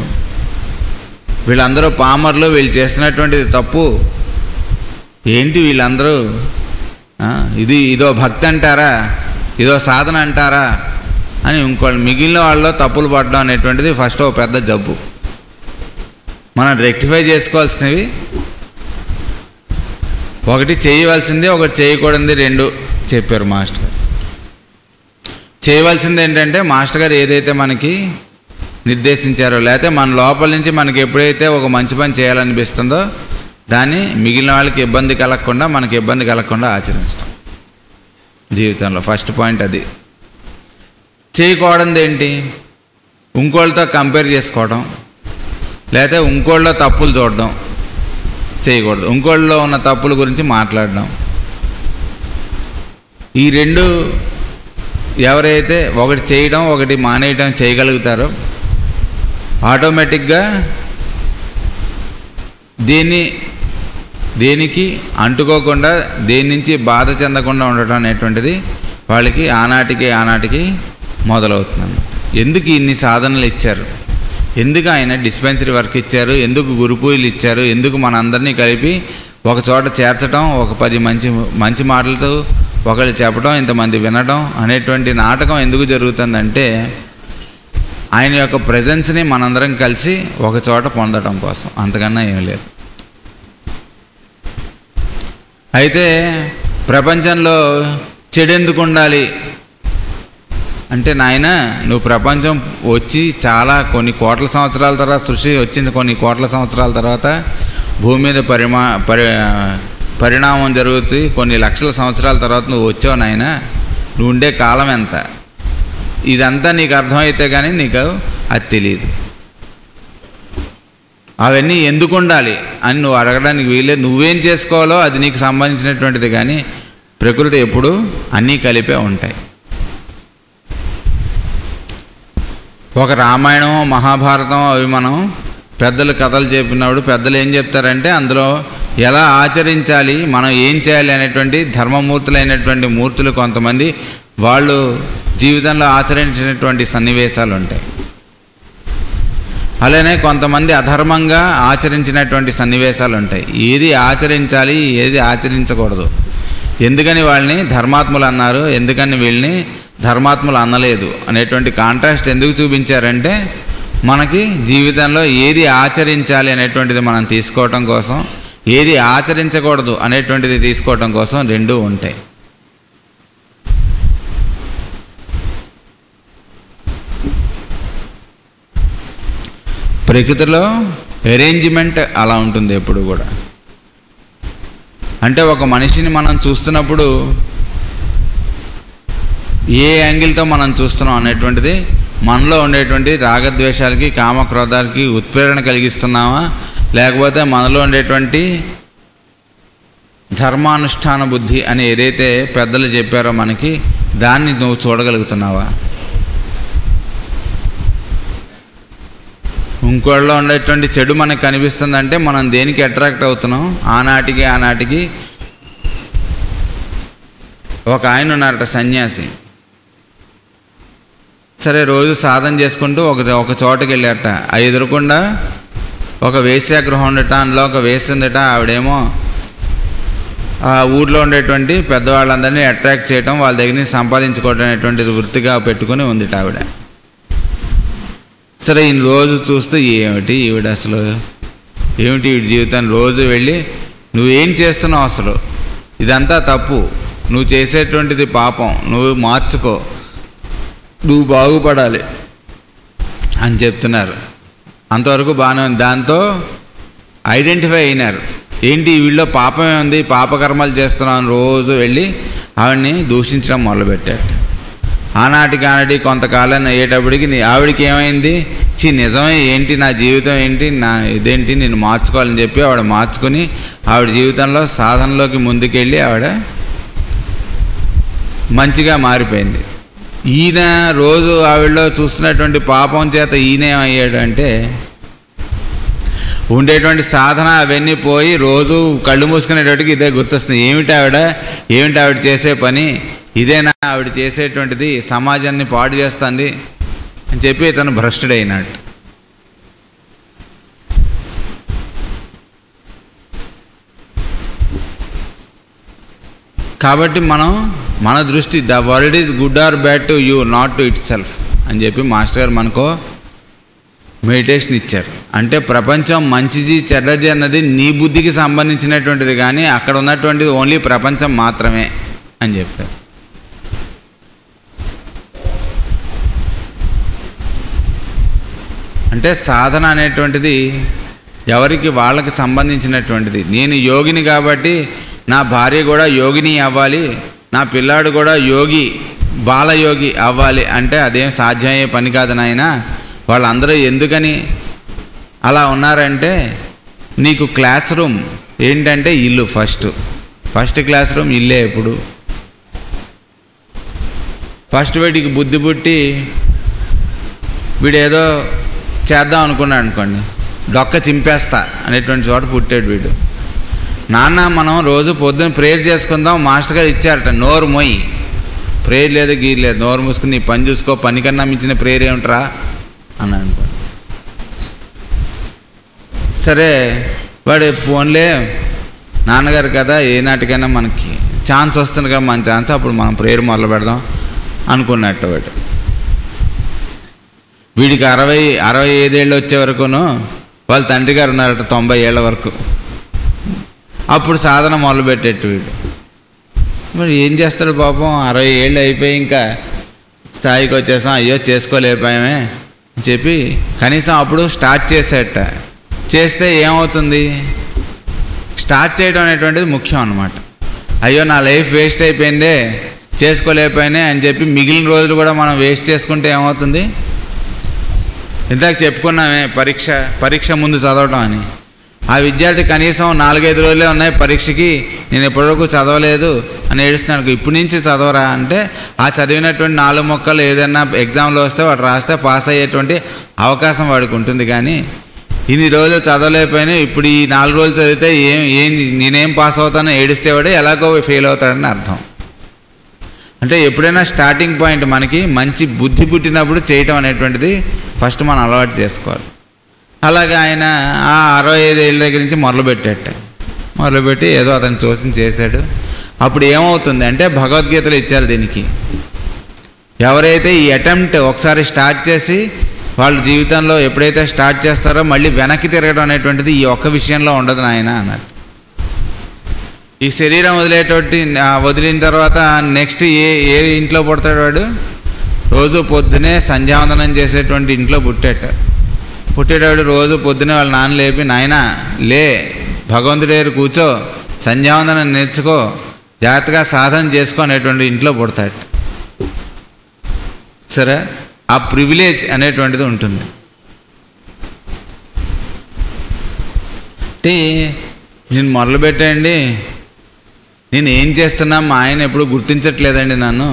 వీళ్ళందరూ పామర్లు, వీళ్ళు చేస్తున్నటువంటిది తప్పు, ఏంటి వీళ్ళందరూ ఇదో భక్తి అంటారా, ఇదో సాధన అంటారా అని ఇంకోళ్ళు మిగిలిన వాళ్ళలో తప్పులు పడడం అనేటువంటిది ఫస్ట్ ఒక పెద్ద జబ్బు. మనం రెక్టిఫై చేసుకోవాల్సినవి ఒకటి చేయవలసింది, ఒకటి చేయకూడదు, 2 చెప్పారు మాస్టర్ గారు. చేయవలసింది ఏంటంటే మాస్టర్ గారు ఏదైతే మనకి నిర్దేశించారో, లేకపోతే మన లోపల నుంచి మనకి ఎప్పుడైతే ఒక మంచి పని చేయాలనిపిస్తుందో దాన్ని మిగిలిన వాళ్ళకి ఇబ్బంది కలగకుండా, మనకి ఇబ్బంది కలగకుండా ఆచరించడం జీవితంలో ఫస్ట్ పాయింట్. అది చేయకూడదు ఏంటి? ఇంకోళ్ళతో కంపేర్ చేసుకోవడం, లేకపోతే ఇంకోళ్ళలో తప్పులు చూడడం చేయకూడదు. ఇంకోళ్ళలో ఉన్న తప్పుల గురించి మాట్లాడడం. ఈ 2 ఎవరైతే ఒకటి చేయడం, ఒకటి మానేయడం చేయగలుగుతారో ఆటోమేటిక్గా దేనికి అంటుకోకుండా, దేని నుంచి బాధ చెందకుండా ఉండటం అనేటువంటిది వాళ్ళకి ఆనాటికి మొదలవుతుంది. ఎందుకు ఇన్ని సాధనలు ఇచ్చారు? ఎందుకు ఆయన డిస్పెన్సరీ వర్క్ ఇచ్చారు? ఎందుకు గురు పూజలు ఇచ్చారు? ఎందుకు మనందరినీ కలిపి ఒక చోట చేర్చడం, ఒక 10 మంచి మాటలతో ఒకళ్ళు చెప్పడం, ఇంతమంది వినడం అనేటువంటి నాటకం ఎందుకు జరుగుతుందంటే ఆయన యొక్క ప్రెజెన్స్ని మనందరం కలిసి ఒక చోట పొందడం కోసం, అంతకన్నా ఏం లేదు. అయితే ప్రపంచంలో చెడెందుకు ఉండాలి అంటే, నాయన నువ్వు ప్రపంచం వచ్చి కొన్ని కోట్ల సంవత్సరాల తర్వాత, సృష్టి వచ్చింది కొన్ని కోట్ల సంవత్సరాల తర్వాత, భూమి మీద పరిణామం జరుగుతుంది కొన్ని లక్షల సంవత్సరాల తర్వాత నువ్వు వచ్చావు నాయన, నువ్వు ఉండే కాలం ఎంత, ఇదంతా నీకు అర్థమైతే కానీ నీకు అది తెలియదు. అవన్నీ ఎందుకు ఉండాలి అని నువ్వు అడగడానికి వీలే. నువ్వేం చేసుకోవాలో అది నీకు సంబంధించినటువంటిది, కానీ ప్రకృతి ఎప్పుడు అన్నీ కలిపే ఉంటాయి. ఒక రామాయణం, మహాభారతం అవి మనం పెద్దలు కథలు చెప్పినప్పుడు పెద్దలు ఏం చెప్తారంటే అందులో ఎలా ఆచరించాలి, మనం ఏం చేయాలి అనేటువంటి ధర్మమూర్తులైనటువంటి మూర్తులు కొంతమంది వాళ్ళు జీవితంలో ఆచరించినటువంటి సన్నివేశాలు ఉంటాయి. అలానే కొంతమంది అధర్మంగా ఆచరించినటువంటి సన్నివేశాలు ఉంటాయి. ఏది ఆచరించాలి, ఏది ఆచరించకూడదు, ఎందుకని వాళ్ళని ధర్మాత్ములు అన్నారు, ఎందుకని వీళ్ళని ధర్మాత్ములు అనలేదు అనేటువంటి కాంట్రాస్ట్ ఎందుకు చూపించారంటే మనకి జీవితంలో ఏది ఆచరించాలి అనేటువంటిది మనం తీసుకోవటం కోసం, ఏది ఆచరించకూడదు అనేటువంటిది తీసుకోవటం కోసం 2 ఉంటాయి. ప్రకృతిలో అరేంజ్మెంట్ అలా ఉంటుంది ఎప్పుడు కూడా. అంటే ఒక మనిషిని మనం చూస్తున్నప్పుడు ఏ యాంగిల్తో మనం చూస్తున్నాం అనేటువంటిది, మనలో ఉండేటువంటి రాగద్వేషాలకి, కామక్రోధాలకి ఉత్ప్రేరణ కలిగిస్తున్నామా, లేకపోతే మనలో ఉండేటువంటి ధర్మానుష్ఠాన బుద్ధి అని ఏదైతే పెద్దలు చెప్పారో మనకి, దాన్ని నువ్వు చూడగలుగుతున్నావా? ఇంకోళ్ళలో ఉండేటువంటి చెడు మనకు కనిపిస్తుందంటే మనం దేనికి అట్రాక్ట్ అవుతున్నాం? ఆనాటికి ఒక ఆయన ఉన్నారట సన్యాసి. సరే రోజు సాధన చేసుకుంటూ ఒక చోటకి వెళ్ళారట. ఆ ఎదురుకుండా ఒక వేశ్యాగృహం ఉండట, అందులో ఒక వేసి ఉందట. ఆవిడేమో ఆ ఊర్లో ఉండేటువంటి పెద్దవాళ్ళందరినీ అట్రాక్ట్ చేయటం, వాళ్ళ దగ్గర నుంచి సంపాదించుకోవడం అనేటువంటిది వృత్తిగా పెట్టుకుని ఉందిట ఆవిడ. సరే ఈయన రోజు చూస్తూ ఈవిడ అసలు ఏమిటి వీడి జీవితాన్ని రోజు వెళ్ళి నువ్వేం చేస్తున్నావు, అసలు ఇదంతా తప్పు, నువ్వు చేసేటువంటిది పాపం, నువ్వు మార్చుకో, నువ్వు బాగుపడాలి అని చెప్తున్నారు. అంతవరకు బాగానే ఉంది. దాంతో ఐడెంటిఫై అయినారు. ఏంటి వీళ్ళలో పాపమే ఉంది, పాపకర్మలు చేస్తున్నాను రోజు వెళ్ళి ఆవిడ్ని దూషించడం మొదలుపెట్టారు. ఆనాటి కొంతకాలం అయ్యేటప్పటికి ఆవిడికి ఏమైంది, నిజమే ఏంటి, నా జీవితం ఏంటి, నా ఇదేంటి, నేను మార్చుకోవాలని చెప్పి ఆవిడ మార్చుకుని ఆవిడ జీవితంలో సాధనలోకి ముందుకెళ్ళి ఆవిడ మంచిగా మారిపోయింది. ఈయన రోజు ఆవిడలో చూస్తున్నటువంటి పాపం చేత ఈయన ఏమయ్యాడు అంటే ఉండేటువంటి సాధన అవన్నీ పోయి రోజు కళ్ళు మూసుకునేటట్టుకి ఇదే గుర్తొస్తుంది. ఏమిటి ఆవిడ చేసే పని, ఇదేనా ఆవిడ చేసేటువంటిది, సమాజాన్ని పాడు చేస్తుంది అని చెప్పి తను భ్రష్టుడైనాడు. కాబట్టి మన దృష్టి the world is good or bad to you, not to it self అని చెప్పి మాస్టర్ గారు మనకు మెడిటేషన్ ఇచ్చారు. అంటే ప్రపంచం మంచిది చెడ్డది అన్నది నీ బుద్ధికి సంబంధించినటువంటిది, కానీ అక్కడ ఉన్నటువంటిది ఓన్లీ ప్రపంచం మాత్రమే అని చెప్పారు. అంటే సాధన అనేటువంటిది ఎవరికి వాళ్ళకి సంబంధించినటువంటిది. నేను యోగిని కాబట్టి నా భార్య కూడా యోగిని అవ్వాలి, నా పిల్లాడు కూడా యోగి బాలయోగి అవ్వాలి అంటే అదేం సాధ్యమయ్యే పని కాదు నాయన. వాళ్ళందరూ ఎందుకని అలా ఉన్నారంటే నీకు క్లాస్ రూమ్ ఏంటంటే ఇల్లు, ఫస్ట్ క్లాస్ రూమ్ ఇల్లే. ఎప్పుడు ఫస్ట్ వీడికి బుద్ధి పుట్టి వీడేదో చేద్దాం అనుకున్నాడు అనుకోండి, డొక్క చింపేస్తా అనేటువంటి చోట పుట్టాడు వీడు. నాన్న మనం రోజు పొద్దున్న ప్రేయర్ చేసుకుందాం, మాస్టర్ గారు ఇచ్చారట, నోరు మొయ్యి, ప్రేయర్ లేదు గీర్ లేదు, నోరు మూసుకుని నీ పని చూసుకో, పనికన్నా మించిన ప్రేయర్ ఏమిట్రా అన్నాడు అనుకోండి. సరే వాడు ఫోన్లే నాన్నగారు కదా, ఏనాటికైనా మనకి ఛాన్స్ వస్తుంది కదా, మన ఛాన్స్, అప్పుడు మనం ప్రేయర్ మొదలు పెడదాం అనుకున్నట్టు వాడు. వీడికి 65 ఏళ్ళు వచ్చే వరకును వాళ్ళ తండ్రి గారు ఉన్నారట 90 ఏళ్ళ వరకు. అప్పుడు సాధన మొదలుపెట్టేట్టు వీడు. మరి ఏం చేస్తాడు పాపం, 60 ఏళ్ళు అయిపోయి ఇంకా స్థాయికి వచ్చేసాం, అయ్యో చేసుకోలేకపోయామే అని చెప్పి కనీసం అప్పుడు స్టార్ట్ చేసేట. చేస్తే ఏమవుతుంది, స్టార్ట్ చేయడం అనేటువంటిది ముఖ్యం అన్నమాట. అయ్యో నా లైఫ్ వేస్ట్ అయిపోయిందే, చేసుకోలేకపోయినా అని చెప్పి మిగిలిన రోజులు కూడా మనం వేస్ట్ చేసుకుంటే ఏమవుతుంది. ఇందాక చెప్పుకున్నామే పరీక్ష ముందు చదవడం అని. ఆ విద్యార్థి కనీసం 4-5 రోజులే ఉన్నాయి పరీక్షకి, నేను ఎప్పటివరకు చదవలేదు అని ఏడుస్తున్నాను. ఇప్పటి నుంచి చదవరా అంటే ఆ చదివినటువంటి 4 మొక్కలు ఏదైనా ఎగ్జామ్లో వస్తే వాడు రాస్తే పాస్ అయ్యేటువంటి అవకాశం వాడికి ఉంటుంది. కానీ ఇన్ని రోజులు చదవలేకపోయినా ఇప్పుడు ఈ 4 రోజులు చదివితే నేనేం పాస్ అవుతానో ఏడిస్తే వాడు ఎలాగో ఫెయిల్ అవుతాడని అర్థం. అంటే ఎప్పుడైనా స్టార్టింగ్ పాయింట్ మనకి మంచి బుద్ధి పుట్టినప్పుడు చేయటం అనేటువంటిది ఫస్ట్ మనం అలవాటు చేసుకోవాలి. అలాగే ఆయన ఆ 65 ఏళ్ళ దగ్గర నుంచి మొదలుపెట్టి ఏదో అతను చూసి చేశాడు. అప్పుడు ఏమవుతుంది అంటే భగవద్గీతలు ఇచ్చారు దీనికి. ఎవరైతే ఈ అటెంప్ట్ ఒకసారి స్టార్ట్ చేసి వాళ్ళ జీవితంలో ఎప్పుడైతే స్టార్ట్ చేస్తారో మళ్ళీ వెనక్కి తిరగడం అనేటువంటిది ఈ ఒక్క విషయంలో ఉండదు నాయన అన్నట్టు. ఈ శరీరం వదిలిన తర్వాత నెక్స్ట్ ఏ ఇంట్లో పుడతాడు వాడు, రోజు పొద్దునే సంధ్యావందనం చేసేటువంటి ఇంట్లో పుట్టేటవాడు రోజు పొద్దునే వాళ్ళ నాన్న లేపి, నాయన లే, భగవంతుడి దగ్గర కూర్చో, సంధ్యావందనం నేర్చుకో, జాగ్రత్తగా సాధన చేసుకో అనేటువంటి ఇంట్లో పుడతాడు. సరే, ఆ ప్రివిలేజ్ అనేటువంటిది ఉంటుంది. అంటే నేను మొదలుపెట్టండి, నేను ఏం చేస్తున్నా మా ఆయన ఎప్పుడు గుర్తించట్లేదండి, నన్ను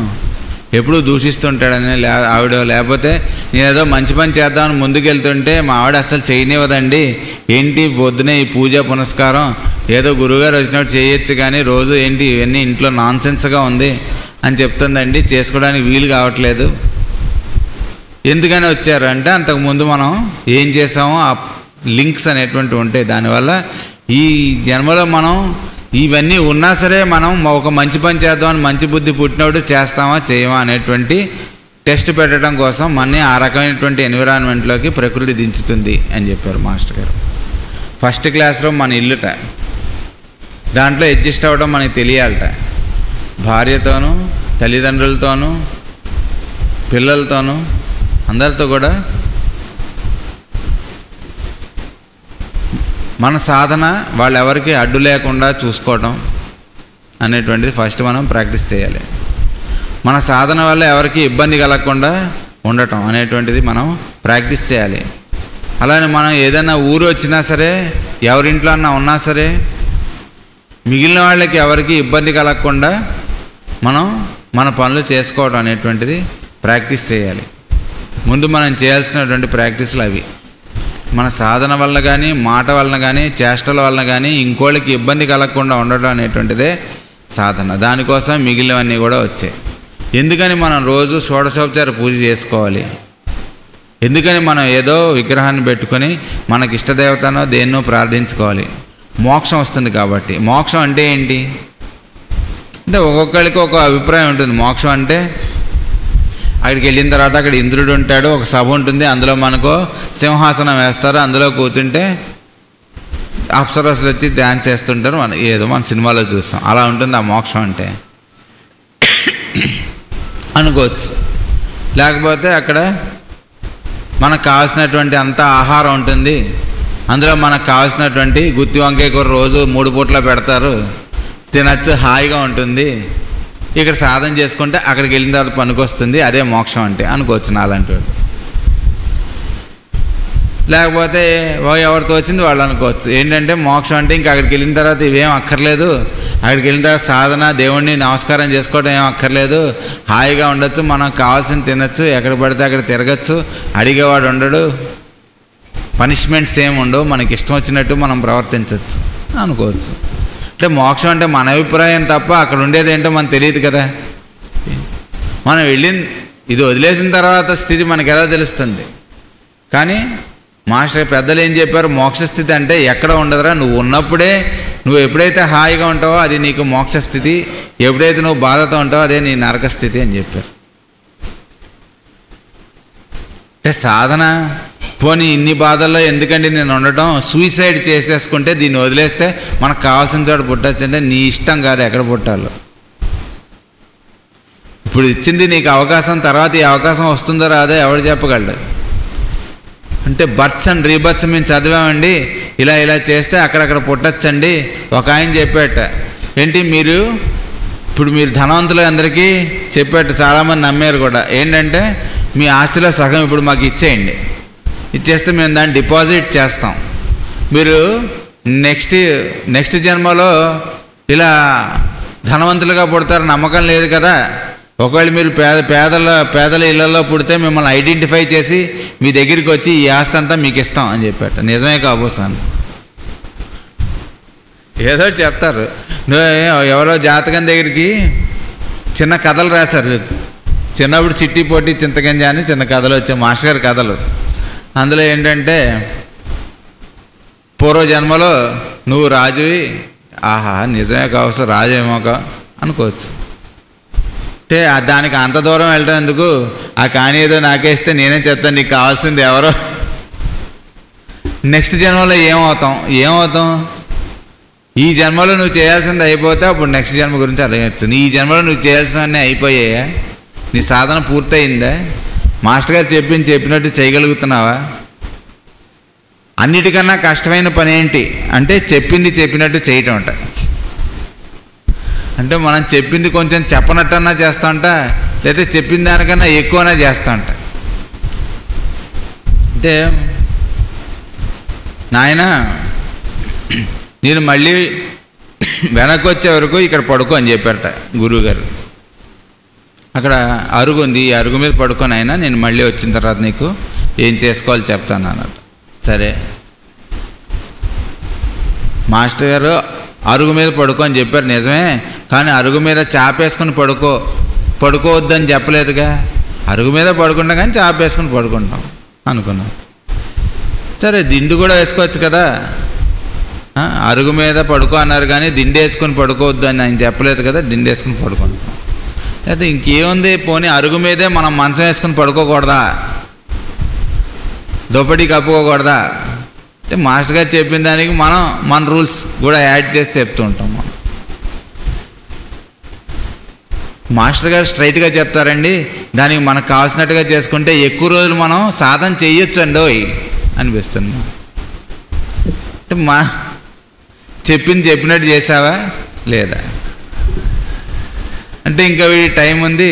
ఎప్పుడూ దూషిస్తుంటాడని ఆవిడ, లేకపోతే నేను ఏదో మంచి పని చేద్దామని ముందుకెళ్తుంటే మా ఆవిడ అసలు చేయనివ్వదండి, ఏంటి పొద్దునే ఈ పూజ పునస్కారం ఏదో గురువుగారు వచ్చినట్టు చేయొచ్చు కానీ రోజు ఏంటి ఇవన్నీ ఇంట్లో నాన్సెన్స్గా ఉంది అని చెప్తుందండి, చేసుకోవడానికి వీలు కావట్లేదు. ఎందుకని వచ్చారు అంటే అంతకుముందు మనం ఏం చేసామో ఆ లింక్స్ అనేటువంటివి ఉంటాయి. దానివల్ల ఈ జన్మలో మనం ఇవన్నీ ఉన్నా సరే మనం ఒక మంచి పని చేద్దామని మంచి బుద్ధి పుట్టినప్పుడు చేస్తామా చేయమా అనేటువంటి టెస్ట్ పెట్టడం కోసం మనని ఆ రకమైనటువంటి ఎన్విరాన్మెంట్లోకి ప్రకృతి దించుతుంది అని చెప్పారు మాస్టర్ గారు. ఫస్ట్ క్లాస్లో మన ఇల్లుట, దాంట్లో అడ్జస్ట్ అవ్వడం మనకి తెలియాలట. భార్యతోనూ తల్లిదండ్రులతోనూ పిల్లలతోనూ అందరితో కూడా మన సాధన వాళ్ళెవరికి అడ్డు లేకుండా చూసుకోవడం అనేటువంటిది ఫస్ట్ మనం ప్రాక్టీస్ చేయాలి. మన సాధన వల్ల ఎవరికి ఇబ్బంది కలగకుండా ఉండటం అనేటువంటిది మనం ప్రాక్టీస్ చేయాలి. అలానే మనం ఏదైనా ఊరు వచ్చినా సరే, ఎవరింట్లో అన్నా ఉన్నా సరే, మిగిలిన వాళ్ళకి ఎవరికి ఇబ్బంది కలగకుండా మనం మన పనులు చేసుకోవడం అనేటువంటిది ప్రాక్టీస్ చేయాలి. ముందు మనం చేయాల్సినటువంటి ప్రాక్టీస్లు అవి. మన సాధన వల్ల కానీ, మాట వలన కానీ, చేష్టల వలన కానీ ఇంకోళ్ళకి ఇబ్బంది కలగకుండా ఉండడం అనేటువంటిదే సాధన. దానికోసం మిగిలినవన్నీ కూడా వచ్చాయి. ఎందుకని మనం రోజు షోడశోపచార పూజ చేసుకోవాలి? ఎందుకని మనం ఏదో విగ్రహాన్ని పెట్టుకొని మనకి ఇష్టదేవతనో దేన్నో ప్రార్థించుకోవాలి? మోక్షం వస్తుంది కాబట్టి. మోక్షం అంటే ఏంటి అంటే ఒక్కొక్కరికి ఒక అభిప్రాయం ఉంటుంది. మోక్షం అంటే అక్కడికి వెళ్ళిన తర్వాత అక్కడ ఇంద్రుడు ఉంటాడు, ఒక సభ ఉంటుంది, అందులో మనకు సింహాసనం వేస్తారు, అందులో కూర్చుంటే అప్సరస్సులు వచ్చి డ్యాన్స్ చేస్తుంటారు, ఏదో మన సినిమాలో చూస్తాం. అలా ఉంటుంది ఆ మోక్షం అంటే అనుకోవచ్చు. లేకపోతే అక్కడ మనకు కావాల్సినటువంటి అంత ఆహారం ఉంటుంది, అందులో మనకు కావాల్సినటువంటి గుత్తి వంకాయ కూర రోజు 3 పూట్ల పెడతారు, తినచ్చు, హాయిగా ఉంటుంది. ఇక్కడ సాధన చేసుకుంటే అక్కడికి వెళ్ళిన తర్వాత పనికొస్తుంది, అదే మోక్షం అంటే అనుకోవచ్చు నాలాంటి వాడు. లేకపోతే ఎవరితో వచ్చింది వాళ్ళు అనుకోవచ్చు. ఏంటంటే మోక్షం అంటే ఇంకా అక్కడికి వెళ్ళిన తర్వాత ఇవేం అక్కర్లేదు, అక్కడికి వెళ్ళిన తర్వాత సాధన, దేవుణ్ణి నమస్కారం చేసుకోవడం ఏం అక్కర్లేదు, హాయిగా ఉండొచ్చు, మనం కావాల్సింది తినచ్చు, ఎక్కడ పడితే అక్కడ తిరగచ్చు, అడిగేవాడు ఉండడు, పనిష్మెంట్స్ ఏమి ఉండవు, మనకి ఇష్టం వచ్చినట్టు మనం ప్రవర్తించవచ్చు అనుకోవచ్చు. అంటే మోక్షం అంటే మన అభిప్రాయం తప్ప అక్కడ ఉండేది ఏంటో మనకు తెలియదు కదా. మనం ఇది వదిలేసిన తర్వాత స్థితి మనకు ఎలా తెలుస్తుంది? కానీ మాస్టర్ పెద్దలు ఏం చెప్పారు? మోక్ష స్థితి అంటే ఎక్కడ ఉండదురా, నువ్వు ఉన్నప్పుడే, నువ్వు ఎప్పుడైతే హాయిగా ఉంటావో అది నీకు మోక్ష స్థితి, ఎప్పుడైతే నువ్వు బాధతో ఉంటావో అదే నీ నరక స్థితి అని చెప్పారు. అంటే సాధన పోనీ ఇన్ని బాధల్లో ఎందుకంటే నేను ఉండటం, సూసైడ్ చేసేసుకుంటే దీన్ని వదిలేస్తే మనకు కావాల్సిన చోట పుట్టచ్చు అంటే నీ ఇష్టం కాదు ఎక్కడ పుట్టాలో. ఇప్పుడు ఇచ్చింది నీకు అవకాశం, తర్వాత ఈ అవకాశం వస్తుందో రాదో ఎవడు చెప్పగలడు? అంటే బర్త్స్ అండ్ రీబర్త్స్ మేము చదివామండి, ఇలా ఇలా చేస్తే అక్కడక్కడ పుట్టచ్చండి. ఒక ఆయన చెప్పేట, ఏంటి ఇప్పుడు మీరు ధనవంతులు అందరికీ చెప్పేట, చాలామంది నమ్మారు కూడా. ఏంటంటే మీ ఆస్తిలో సగం ఇప్పుడు మాకు ఇచ్చేయండి, ఇచ్చేస్తే మేము దాన్ని డిపాజిట్ చేస్తాం, మీరు నెక్స్ట్ జన్మలో ఇలా ధనవంతులుగా పుడతారు, నమ్మకం లేదు కదా, ఒకవేళ మీరు పేదల ఇళ్లలో పుడితే మిమ్మల్ని ఐడెంటిఫై చేసి మీ దగ్గరికి వచ్చి ఈ ఆస్తి అంతా మీకు ఇస్తాం అని చెప్పాట. నిజమే కాబోసాను, ఏదో చెప్తారు. ఎవరో జాతకం దగ్గరికి చిన్న కథలు రాశారు, చిన్నప్పుడు చిట్టి పోటీ చింతగంజ అని చిన్న కథలు వచ్చాయి, మాస్టర్ గారి కథలు. అందులో ఏంటంటే పూర్వజన్మలో నువ్వు రాజువి, ఆహా నిజమే కావచ్చు, రాజేమో అనుకోవచ్చు. అంటే దానికి అంత దూరం వెళ్ళడం ఎందుకు, ఆ కానీ ఏదో నాకేస్తే నేనే చెప్తాను నీకు కావాల్సింది ఎవరో. నెక్స్ట్ జన్మలో ఏమవుతాం? ఈ జన్మలో నువ్వు చేయాల్సింది అయిపోతే అప్పుడు నెక్స్ట్ జన్మ గురించి అడగచ్చు. ఈ జన్మలో నువ్వు చేయాల్సినవన్నీ అయిపోయాయా? నీ సాధన పూర్తయిందా? మాస్టర్ గారు చెప్పినట్టు చేయగలుగుతున్నావా? అన్నిటికన్నా కష్టమైన పని ఏంటి అంటే చెప్పినట్టు చేయటం అంట. అంటే మనం చెప్పింది కొంచెం చెప్పనట్టన్నా చేస్తాంట, లేదా చెప్పిన దానికన్నా ఎక్కువనే చేస్తాంట. అంటే నాయన నేను మళ్ళీ వెనక్కి వచ్చే వరకు ఇక్కడ పడుకో అని చెప్పారట గురువుగారు. అక్కడ అరుగు ఉంది, ఈ అరుగు మీద పడుకొని అయినా నేను మళ్ళీ వచ్చిన తర్వాత నీకు ఏం చేసుకోవాలో చెప్తాను అన్నట్టు. సరే మాస్టర్ గారు అరుగు మీద పడుకో అని చెప్పారు, నిజమే. కానీ అరుగు మీద చాపేసుకుని పడుకోవద్దని చెప్పలేదుగా. అరుగు మీద పడుకుంటాం కానీ చాపేసుకుని పడుకుంటాం అనుకున్నాం. సరే దిండు కూడా వేసుకోవచ్చు కదా, అరుగు మీద పడుకో అన్నారు కానీ దిండు వేసుకొని పడుకోవద్దు అని ఆయన చెప్పలేదు కదా, దిండు వేసుకుని పడుకుంటాం. అయితే ఇంకేముంది, పోనీ అరుగు మీదే మనం మంచం వేసుకుని పడుకోకూడదా, దుప్పటి కప్పుకోకూడదా అంటే మాస్టర్ గారు చెప్పిన దానికి మనం మన రూల్స్ కూడా యాడ్ చేసి చెప్తూ ఉంటాం. మనం మాస్టర్ గారు స్ట్రైట్గా చెప్తారండి, దానికి మనకు కావాల్సినట్టుగా చేసుకుంటే ఎక్కువ రోజులు మనం సాధన చేయొచ్చు అండి అనిపిస్తుంది. అంటే చెప్పినట్టు చేసావా లేదా అంటే ఇంకా వీడి టైం ఉంది,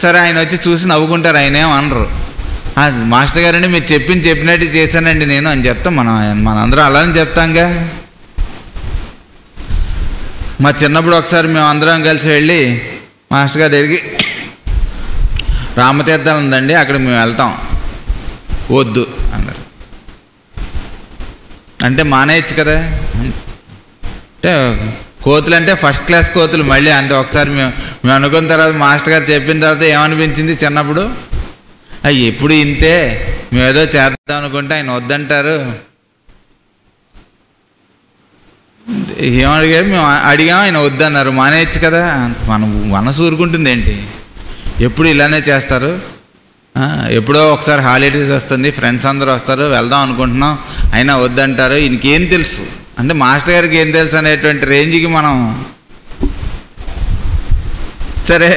సరే ఆయన వచ్చి చూసి నవ్వుకుంటారు, ఆయన ఏం అనరు. మాస్టర్ గారండి మీరు చెప్పినట్టు చేశానండి నేను అని చెప్తాం. మనందరం అలానే చెప్తాంగా. మా చిన్నప్పుడు ఒకసారి మేము అందరం కలిసి వెళ్ళి మాస్టర్ గారి దగ్గరికి, రామతీర్థం ఉందండి అక్కడ మేము వెళ్తాం, వద్దు అన్నారు. అంటే మానేయచ్చు కదా. అంటే కోతులు అంటే ఫస్ట్ క్లాస్ కోతులు మళ్ళీ. అంటే ఒకసారి మేము అనుకున్న తర్వాత మాస్టర్ గారు చెప్పిన తర్వాత ఏమనిపించింది చిన్నప్పుడు, ఎప్పుడు ఇంతే, మేము ఏదో చేద్దాం అనుకుంటే ఆయన వద్దంటారు. ఏమడిగారు, మేము అడిగాం, ఆయన వద్దన్నారు. మానేయచ్చు కదా. మనసు ఊరుకుంటుంది ఏంటి, ఎప్పుడు ఇలానే చేస్తారు. ఎప్పుడో ఒకసారి హాలిడేస్ వస్తుంది, ఫ్రెండ్స్ అందరూ వస్తారు, వెళ్దాం అనుకుంటున్నాం, అయినా వద్దంటారు. ఈయనకేం తెలుసు అంటే మాస్టర్ గారికి ఏం తెలుసు అనేటువంటి రేంజ్కి మనం. సరే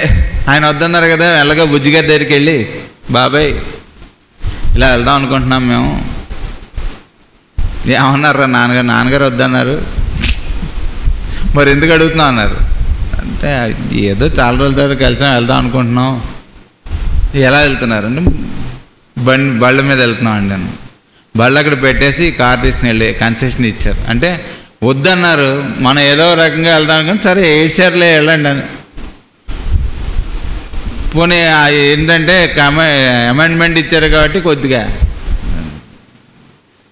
ఆయన వద్దన్నారు కదా, వెళ్ళగా బుజ్జిగారి దగ్గరికి వెళ్ళి, బాబాయ్ ఇలా వెళ్దాం అనుకుంటున్నాం మేము. ఏమన్నారా నాన్నగారు వద్దన్నారు. మరి ఎందుకు అడుగుతున్నాం అన్నారు. అంటే ఏదో చాలా రోజుల తర్వాత కలిసి వెళ్దాం అనుకుంటున్నాం. ఎలా వెళ్తున్నారు అంటే బళ్ళ మీద వెళ్తున్నాం అండి అని. బళ్ళు అక్కడ పెట్టేసి కార్ తీసుకుని వెళ్ళి కన్సెషన్ ఇచ్చారు. అంటే వద్దన్నారు, మనం ఏదో రకంగా వెళ్దాం అనుకుంటే సరే 8 సార్లే వెళ్ళండి అని. పోనీ ఏంటంటే అమెండ్మెంట్ ఇచ్చారు కాబట్టి కొద్దిగా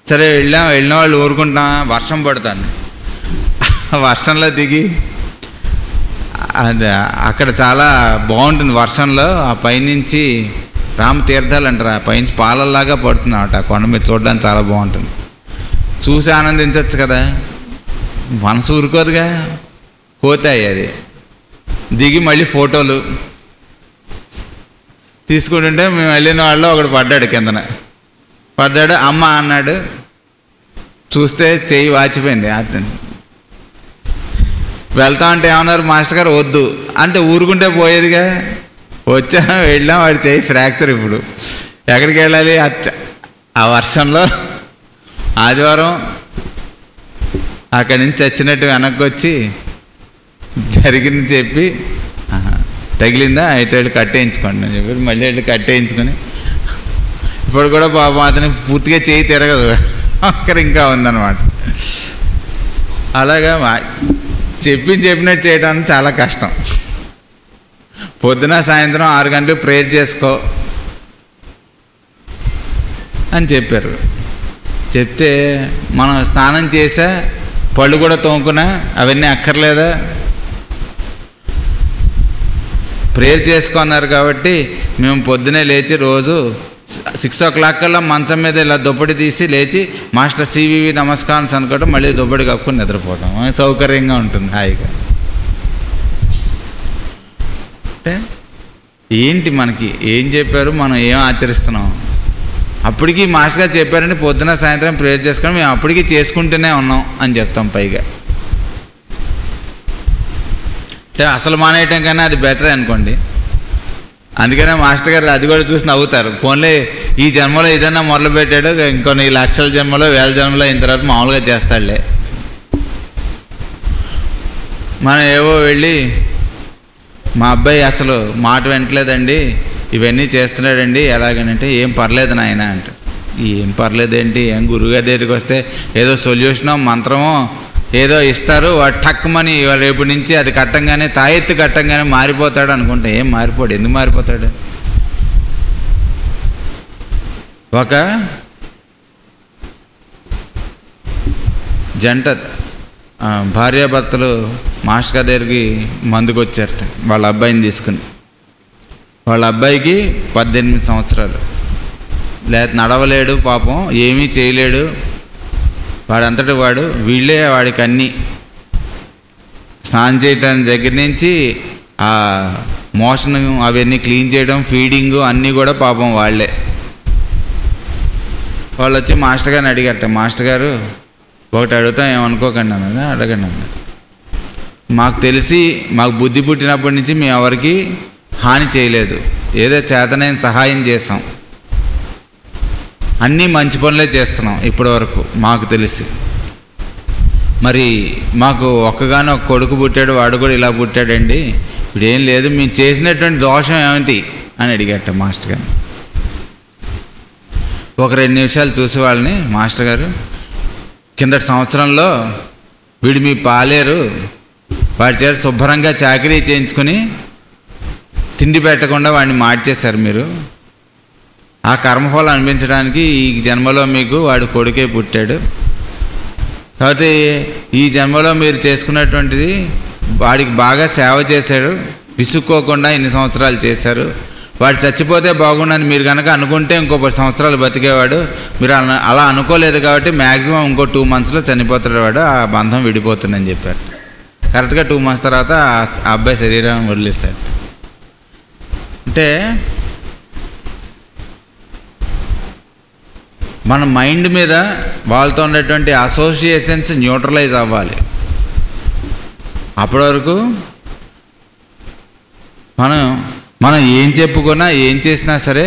సరే వెళ్ళిన వాళ్ళు ఊరుకుంటాం. వర్షం పడుతుంది, వర్షంలో దిగి అది అక్కడ చాలా బాగుంటుంది. వర్షంలో ఆ పైనుంచి రామతీర్థాలు అంటారు, ఆ పైనుంచి పాలల్లాగా పడుతుంది అన్నమాట. ఆ కొండ మీద చూడడానికి చాలా బాగుంటుంది. చూసి ఆనందించవచ్చు కదా, మనసు ఊరుకోదుగా. పోతాయి అది దిగి మళ్ళీ ఫోటోలు తీసుకుంటుంటే మేము వెళ్ళిన వాళ్ళు ఒకడు పడ్డాడు, కిందన పడ్డాడు, అమ్మ అన్నాడు. చూస్తే చెయ్యి వాచిపోయింది. వెళ్తా అంటే ఏమన్నారు మాస్టర్ గారు, వద్దు అంటే ఊరుకుంటే పోయేదిగా. వెళ్ళాం, వాడి చెయ్యి ఫ్రాక్చర్. ఇప్పుడు ఎక్కడికి వెళ్ళాలి ఆ వర్షంలో? ఆదివారం అక్కడి నుంచి చచ్చినట్టు వెనక్కి వచ్చి జరిగింది చెప్పి, తగిలిందా అయితే వెళ్ళి కట్టేయించుకోండి అని చెప్పి మళ్ళీ వెళ్ళి కట్టేయించుకొని, ఇప్పుడు కూడా పాపం అతను పూర్తిగా చేయి తిరగదు, అక్కడ ఇంకా ఉందన్నమాట. అలాగా చెప్పినట్టు చేయడానికి చాలా కష్టం. పొద్దున సాయంత్రం 6 గంటలకు ప్రేయర్ చేసుకో అని చెప్పారు. చెప్తే మనం స్నానం చేసా, పళ్ళు కూడా తోముకున్నా, అవన్నీ అక్కర్లేదా? ప్రేయర్ చేసుకున్నారు కాబట్టి మేము పొద్దునే లేచి రోజు 6 o'clock కల్లా మంచం మీద ఇలా దుప్పటి తీసి లేచి మాస్టర్ సివివి నమస్కారం అనుకోవటం, మళ్ళీ దుప్పటి కప్పుకొని నిద్రపోవటం సౌకర్యంగా ఉంటుంది, హాయిగా. అంటే ఏంటి మనకి ఏం చెప్పారు, మనం ఏం ఆచరిస్తున్నాం? అప్పటికి మాస్టర్ గారు చెప్పారంటే పొద్దున సాయంత్రం ప్రేయర్ చేసుకొని మేము అప్పటికి చేసుకుంటూనే ఉన్నాం అని చెప్తాం. పైగా అంటే అసలు మానేయటం కన్నా అది బెటర్ అనుకోండి. అందుకనే మాస్టర్ గారు అది కూడా చూసి నవ్వుతారు. పోన్లే ఈ జన్మలో ఏదన్నా మొదలుపెట్టాడు, ఇంకొన్ని లక్షల జన్మలో 1000 జన్మలో అయిన తర్వాత మామూలుగా చేస్తాడులే. మనం ఏవో వెళ్ళి మా అబ్బాయి అసలు మాట వింటలేదండి, ఇవన్నీ చేస్తున్నాడండి, ఎలాగనంటే ఏం పర్లేదు నాయన అంటే. ఏం పర్లేదేంటి, ఏం గురువుగారి దగ్గరికి వస్తే ఏదో సొల్యూషనో మంత్రమో ఏదో ఇస్తారు, వాడు టక్కుమని రేపు నుంచి అది కట్టంగానే తాయెత్తు కట్టంగానే మారిపోతాడు అనుకుంటా. ఏం మారిపోడు. ఎందుకు మారిపోతాడు? ఒక జంట భార్యాభర్తలు మాస్టర్ గారి దగ్గరికి మందుకు వచ్చారట వాళ్ళ అబ్బాయిని తీసుకుని. వాళ్ళ అబ్బాయికి 18 సంవత్సరాలు. నడవలేడు పాపం, ఏమీ చేయలేడు, వాడంతటి వాడు. వీళ్ళే వాడికి అన్నీ స్నానం చేయటం దగ్గర నుంచి ఆ మోషన్ అవన్నీ క్లీన్ చేయడం, ఫీడింగు అన్నీ కూడా పాపం వాళ్ళే. వాళ్ళు వచ్చి మాస్టర్ గారిని అడిగారట, మాస్టర్ గారు ఒకటి అడుగుతాం ఏమనుకోకండి అన్నారు. అడగండి అన్నారు. మాకు తెలిసి మాకు బుద్ధి పుట్టినప్పటి నుంచి మేము ఎవరికి హాని చేయలేదు, ఏదో చేతనైన సహాయం చేస్తాం, అన్నీ మంచి పనులే చేస్తున్నాం ఇప్పటి వరకు మాకు తెలిసి. మరి మాకు ఒక్కగానో ఒక కొడుకు పుట్టాడు, వాడు కూడా ఇలా పుట్టాడండి, ఇప్పుడు ఏం లేదు, మేము చేసినటువంటి దోషం ఏమిటి అని అడిగారట మాస్టర్ గారిని. ఒక 2 నిమిషాలు చూసి వాళ్ళని, మాస్టర్ గారు కిందటి సంవత్సరంలో వీడు మీ పాలేరు, వాడి చేత శుభ్రంగా చాకరీ చేయించుకుని తిండి పెట్టకుండా వాడిని మార్చేశారు మీరు. ఆ కర్మఫలం అనిపించడానికి ఈ జన్మలో మీకు వాడు కొడుకే పుట్టాడు. కాబట్టి ఈ జన్మలో మీరు చేసుకున్నటువంటిది వాడికి బాగా సేవ చేశాడు, విసుక్కోకుండా ఇన్ని సంవత్సరాలు చేశారు. వాడు చచ్చిపోతే బాగుండని మీరు కనుక అనుకుంటే ఇంకో 10 సంవత్సరాలు బతికేవాడు. మీరు అలా అనుకోలేదు కాబట్టి మ్యాక్సిమం ఇంకో 2 మంత్స్లో చనిపోతాడు వాడు, ఆ బంధం విడిపోతుందని చెప్పారు. కరెక్ట్గా 2 మంత్స్ తర్వాత ఆ అబ్బాయి శరీరం వదిలేస్తాడు. అంటే మన మైండ్ మీద వాళ్ళతో ఉండేటువంటి అసోసియేషన్స్ న్యూట్రలైజ్ అవ్వాలి. అప్పటి వరకు మనం ఏం చెప్పుకున్నా ఏం చేసినా సరే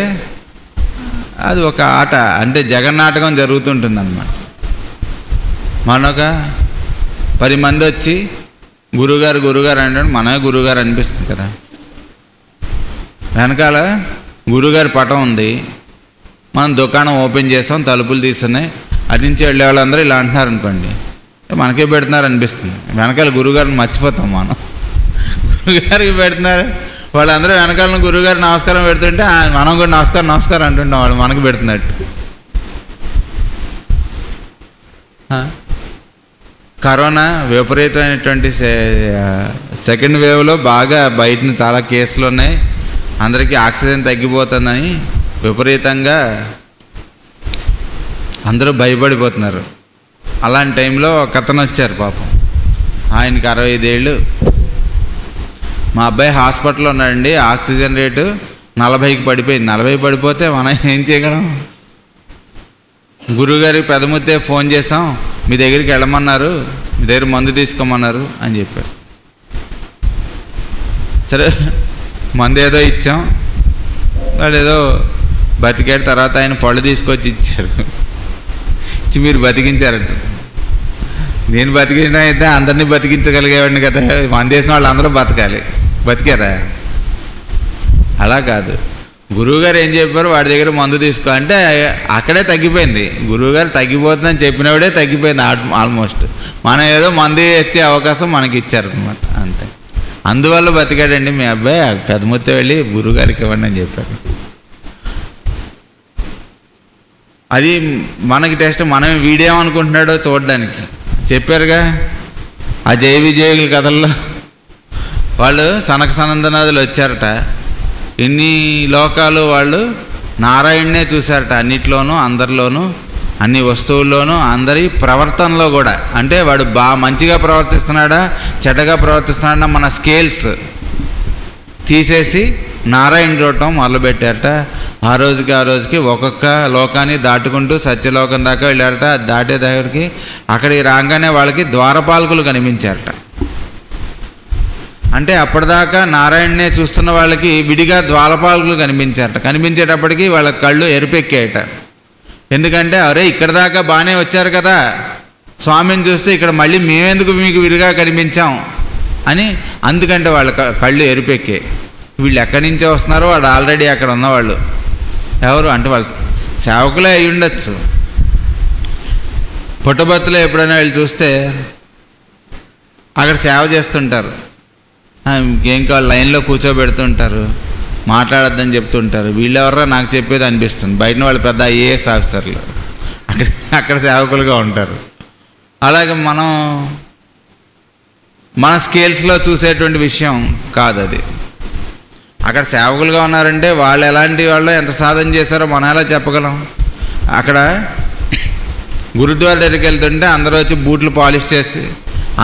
అది ఒక ఆట, అంటే జగన్నాటకం జరుగుతుంటుంది అన్నమాట. మనొక 10 మంది వచ్చి గురుగారు గురుగారు అంటే మనమే గురుగారు అనిపిస్తుంది కదా. వెనకాల గురుగారి పటం ఉంది, మనం దుకాణం ఓపెన్ చేస్తాం, తలుపులు తీస్తున్నాయి, అటు నుంచి వెళ్ళే వాళ్ళందరూ ఇలా అంటున్నారు అనుకోండి, మనకే పెడుతున్నారు అనిపిస్తుంది. వెనకాల గురుగారిని మర్చిపోతాం మనం. గురుగారికి పెడుతున్నారు, వాళ్ళందరూ వెనకాల గురుగారు నమస్కారం పెడుతుంటే మనం కూడా నమస్కారం నమస్కారం అంటుంటాం, వాళ్ళు మనకు పెడుతున్నట్టు. కరోనా విపరీతమైనటువంటి సెకండ్ వేవ్లో బాగా బయటని చాలా కేసులు ఉన్నాయి, అందరికీ ఆక్సిజన్ తగ్గిపోతుందని విపరీతంగా అందరూ భయపడిపోతున్నారు. అలాంటి టైంలో ఒక అతను వచ్చారు పాపం, ఆయనకి 65 ఏళ్ళు. మా అబ్బాయి హాస్పిటల్లో ఉన్నాడండి, ఆక్సిజన్ రేటు 40కి పడిపోయింది. 40 పడిపోతే మనం ఏం చేయగలం? గురువుగారికి పెదముత్తే ఫోన్ చేసాం, మీ దగ్గరికి వెళ్ళమన్నారు, మీ దగ్గర మందు తీసుకోమన్నారు అని చెప్పారు. సరే మందు ఏదో ఇచ్చాం, వాడు ఏదో బతికాడు. తర్వాత ఆయన పళ్ళు తీసుకొచ్చి ఇచ్చారు, ఇచ్చి మీరు బతికించారంట. నేను బతికిన అయితే అందరినీ బతికించగలిగేవాడిని కదా, మందు వేసిన వాళ్ళు అందరూ బతకాలి. బతికారా? అలా కాదు. గురువుగారు ఏం చెప్పారు, వాడి దగ్గర మందు తీసుకో అంటే అక్కడే తగ్గిపోయింది. గురువుగారు తగ్గిపోతుందని చెప్పినవాడే తగ్గిపోయింది ఆల్మోస్ట్. మనం ఏదో మందు ఇచ్చే అవకాశం మనకి ఇచ్చారనమాట, అంతే. అందువల్ల బతికాడండి మీ అబ్బాయి. పెద్దముత్తే వెళ్ళి గురువుగారికి ఇవ్వండి అని చెప్పారు. అది మనకి టెస్ట్. మనం వీడేమనుకుంటున్నాడో చూడడానికి చెప్పారుగా ఆ జయ విజయుల కథల్లో. వాళ్ళు సనక సనందనాథులు వచ్చారట, ఇన్ని లోకాలు వాళ్ళు నారాయణనే చూశారట, అన్నిట్లోనూ, అందరిలోనూ, అన్ని వస్తువుల్లోనూ, అందరి ప్రవర్తనలో కూడా. అంటే వాడు మంచిగా ప్రవర్తిస్తున్నాడా చెడ్డగా ప్రవర్తిస్తున్నాడా మన స్కేల్స్ తీసేసి నారాయణ చూడటం మొదలుపెట్టారట. ఆ రోజుకి ఒక్కొక్క లోకాన్ని దాటుకుంటూ సత్యలోకం దాకా వెళ్ళారట. దాటే దగ్గరికి అక్కడికి రాగానే వాళ్ళకి ద్వారపాలకులు కనిపించారట. అంటే అప్పటిదాకా నారాయణనే చూస్తున్న వాళ్ళకి విడిగా ద్వారపాలకులు కనిపించారట. కనిపించేటప్పటికి వాళ్ళ కళ్ళు ఎరుపెక్కాయట. ఎందుకంటే అరే ఇక్కడ దాకా బాగానే వచ్చారు కదా, స్వామిని చూస్తే ఇక్కడ మళ్ళీ మేమెందుకు మీకు విడిగా కనిపించాం అని. అందుకంటే వాళ్ళ కళ్ళు ఎరుపెక్కాయి. వీళ్ళు ఎక్కడి నుంచో వస్తున్నారో, వాడు ఆల్రెడీ అక్కడ ఉన్నవాళ్ళు ఎవరు అంటే వాళ్ళు సేవకులే అయి ఉండొచ్చు. పుట్టబత్తులో ఎప్పుడైనా వీళ్ళు చూస్తే అక్కడ సేవ చేస్తుంటారు, ఇంకేం కావాలి లైన్లో కూర్చోబెడుతుంటారు, మాట్లాడొద్దని చెప్తుంటారు. వీళ్ళెవరో నాకు చెప్పేది అనిపిస్తుంది. బయట వాళ్ళు పెద్ద ఐఏఎస్ ఆఫీసర్లు అక్కడ సేవకులుగా ఉంటారు. అలాగే మన స్కేల్స్లో చూసేటువంటి విషయం కాదు అది. అక్కడ సేవకులుగా ఉన్నారంటే వాళ్ళు ఎలాంటి వాళ్ళు, ఎంత సాధన చేశారో మనం ఎలా చెప్పగలం? అక్కడ గురుద్వారా దగ్గరికి వెళ్తుంటే అందరూ వచ్చి బూట్లు పాలిష్ చేసి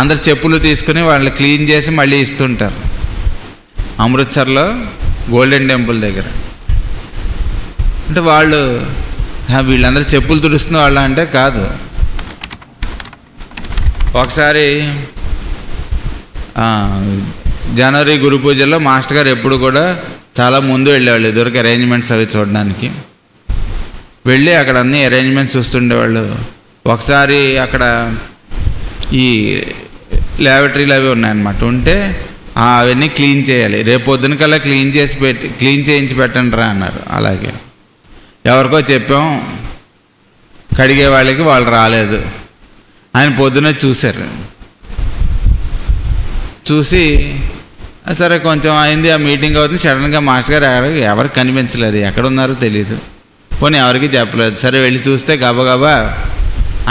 అందరు చెప్పులు తీసుకుని వాళ్ళు క్లీన్ చేసి మళ్ళీ ఇస్తుంటారు. అమృత్సర్లో గోల్డెన్ టెంపుల్ దగ్గర అంటే వాళ్ళు వీళ్ళందరూ చెప్పులు తుడుస్తున్న వాళ్ళ అంటే కాదు. ఒకసారి జనవరి గురు పూజల్లో మాస్టర్ గారు ఎప్పుడు కూడా చాలా ముందు వెళ్ళేవాళ్ళు, ఇదివరకు అరేంజ్మెంట్స్ అవి చూడడానికి. వెళ్ళి అక్కడ అన్ని అరేంజ్మెంట్స్ చూస్తుండేవాళ్ళు. ఒకసారి అక్కడ ఈ ల్యాబొరేటరీలు అవి ఉన్నాయన్నమాట. ఉంటే అవన్నీ క్లీన్ చేయాలి, రేపు పొద్దునకల్లా క్లీన్ చేయించి పెట్టండి రా అన్నారు. అలాగే ఎవరికో చెప్పాం, కడిగే వాళ్ళకి వాళ్ళు రాలేదు. ఆయన పొద్దున చూశారు. చూసి సరే కొంచెం అయింది, ఆ మీటింగ్ అవుతుంది. సడన్గా మాస్టర్ గారు ఎవరికి కనిపించలేదు, ఎక్కడున్నారో తెలియదు. పోనీ ఎవరికి చెప్పలేదు. సరే వెళ్ళి చూస్తే గబగబా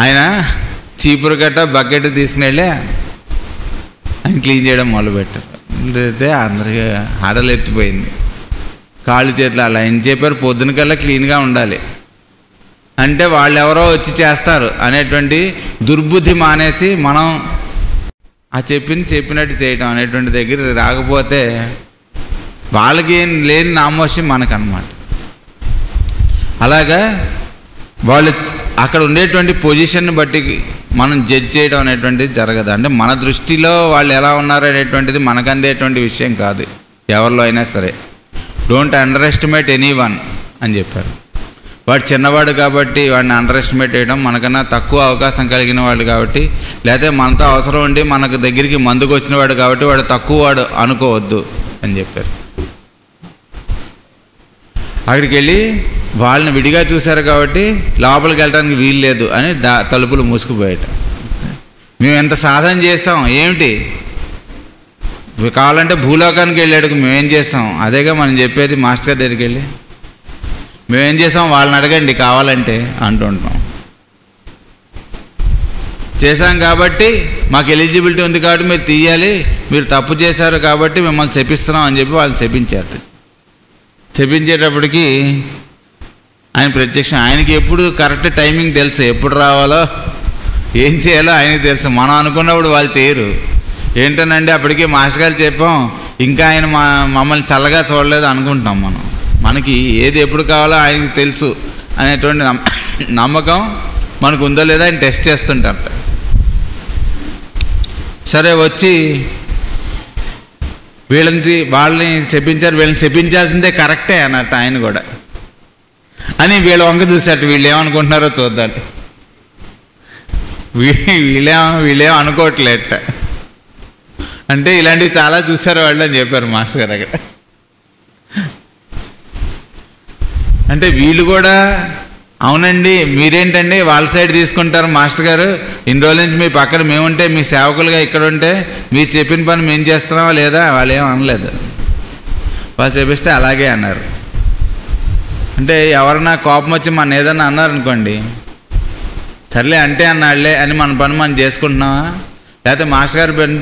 ఆయన చీపురు గట్ట బకెట్ తీసుకుని వెళ్ళి ఆయన క్లీన్ చేయడం మొదలుపెట్టారు. అయితే అందరికీ హడలు ఎత్తిపోయింది, కాళ్ళు చేతులు. అలా ఏం చెప్పారు, పొద్దునకల్లా క్లీన్గా ఉండాలి అంటే వాళ్ళు ఎవరో వచ్చి చేస్తారు అనేటువంటి దుర్బుద్ధి మానేసి మనం ఆ చెప్పినట్టు చేయటం అనేటువంటి దగ్గర రాకపోతే వాళ్ళకి ఏం లేని నామోషం మనకన్నమాట. అలాగా వాళ్ళు అక్కడ ఉండేటువంటి పొజిషన్ని బట్టి మనం జడ్జ్ చేయడం అనేటువంటిది జరగదు. అంటే మన దృష్టిలో వాళ్ళు ఎలా ఉన్నారు అనేటువంటిది మనకు అందేటువంటి విషయం కాదు. ఎవరిలో అయినా సరే don't under estimate any one అని చెప్పారు. వాడు చిన్నవాడు కాబట్టి వాడిని అండర్ ఎస్టిమేట్ చేయడం, మనకన్నా తక్కువ అవకాశం కలిగిన వాడు కాబట్టి, లేకపోతే మనతో అవసరం ఉండి మనకు దగ్గరికి మందుకు వచ్చిన వాడు కాబట్టి వాడు తక్కువ వాడు అనుకోవద్దు అని చెప్పారు. అక్కడికి వెళ్ళి వాళ్ళని విడిగా చూశారు కాబట్టి లోపలికి వెళ్ళడానికి వీలు లేదు అని తలుపులు మూసుకుపోయాట. మేము ఎంత సాధన చేసాం, ఏమిటి కావాలంటే భూలోకానికి వెళ్ళాడు, మేమేం చేసాం? అదేగా మనం చెప్పేది మాస్టర్ గారి దగ్గరికి వెళ్ళి మేమేం చేసాం వాళ్ళని అడగండి కావాలంటే అంటుంటాం. చేశాం కాబట్టి మాకు ఎలిజిబిలిటీ ఉంది కాబట్టి మీరు తీయాలి, మీరు తప్పు చేశారు కాబట్టి మిమ్మల్ని శపిస్తున్నాం అని చెప్పి వాళ్ళని శపించారు. శపించేటప్పటికి ఆయన ప్రత్యక్షం. ఆయనకి ఎప్పుడు కరెక్ట్ టైమింగ్ తెలుసు, ఎప్పుడు రావాలో ఏం చేయాలో ఆయనకి తెలుసు. మనం అనుకున్నప్పుడు వాళ్ళు చేయరు. ఏంటనండి అప్పటికే మాస్టర్ గారు చెప్పాం, ఇంకా ఆయన మమ్మల్ని చల్లగా చూడలేదు అనుకుంటాం. మనకి ఏది ఎప్పుడు కావాలో ఆయనకి తెలుసు అనేటువంటి నమ్మకం మనకు ఉందో లేదో ఆయన టెస్ట్ చేస్తుంటారట. సరే వచ్చి వాళ్ళని శపించారు, వీళ్ళని శపించాల్సిందే కరెక్టే అన్నట్టు ఆయన కూడా అని వీళ్ళ వంక చూసేట. వీళ్ళు ఏమనుకుంటున్నారో చూద్దాం. వీళ్ళేం అనుకోవట్లేట. అంటే ఇలాంటివి చాలా చూశారు వాళ్ళు అని చెప్పారు మాస్టర్ గారు అక్కడ. అంటే వీళ్ళు కూడా అవునండి మీరేంటండి వాళ్ళ సైడ్ తీసుకుంటారు మాస్టర్ గారు, ఇన్ని రోజుల నుంచి మీ పక్కన మేముంటే మీ సేవకులుగా ఇక్కడ ఉంటే మీరు చెప్పిన పని మేము చేస్తున్నావా లేదా? వాళ్ళు ఏం అనలేదు. వాళ్ళు చెప్పిస్తే అలాగే అన్నారు. అంటే ఎవరన్నా కోపం వచ్చి మన ఏదన్నా అన్నారనుకోండి, సర్లే అంటే అన్నాళ్లే అని మన పని మనం చేసుకుంటున్నావా, లేకపోతే మాస్టర్ గారు పని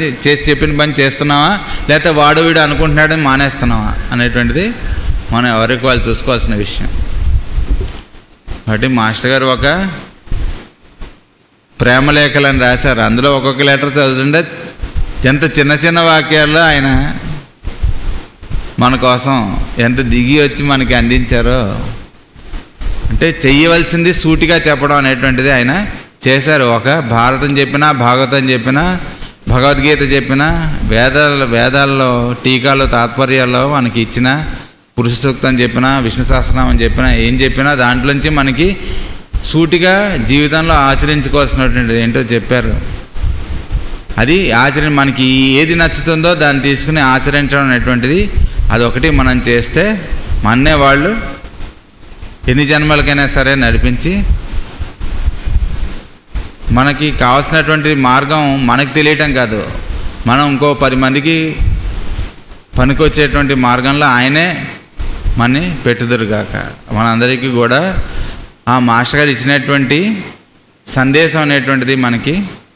చెప్పిన పని చేస్తున్నావా, లేకపోతే వాడు వీడు అనుకుంటున్నాడని మానేస్తున్నావా అనేటువంటిది మనం ఎవరికి వాళ్ళు చూసుకోవాల్సిన విషయం. కాబట్టి మాస్టర్ గారు ఒక ప్రేమలేఖలని రాశారు. అందులో ఒక్కొక్క లెటర్ చదువుతుంటే ఎంత చిన్న చిన్న వాక్యాల్లో ఆయన మన కోసం ఎంత దిగి వచ్చి మనకి అందించారో. అంటే చెయ్యవలసింది సూటిగా చెప్పడం అనేటువంటిది ఆయన చేశారు. ఒక భారతం చెప్పినా, భాగవతం చెప్పినా, భగవద్గీత చెప్పినా, వేదాల్లో టీకాలు తాత్పర్యాల్లో మనకి ఇచ్చిన పురుష సూక్తం చెప్పినా, విష్ణు సహస్రనామం చెప్పినా, ఏం చెప్పినా దాంట్లోంచి మనకి సూటిగా జీవితంలో ఆచరించుకోవాల్సినటువంటిది ఏంటో చెప్పారు. అది మనకి ఏది నచ్చుతుందో దాన్ని తీసుకుని ఆచరించడం అనేటువంటిది అదొకటి మనం చేస్తే మన్నే వాళ్ళు ఎన్ని జన్మలకైనా సరే నడిపించి మనకి కావాల్సినటువంటి మార్గం మనకు తెలియటం కాదు, మనం ఇంకో 10 మందికి పనికొచ్చేటువంటి మార్గంలో ఆయనే మనని పెట్టుదురుగాక. మనందరికీ కూడా ఆ మాస్టర్ గారు ఇచ్చినటువంటి సందేశం అనేటువంటిది మనకి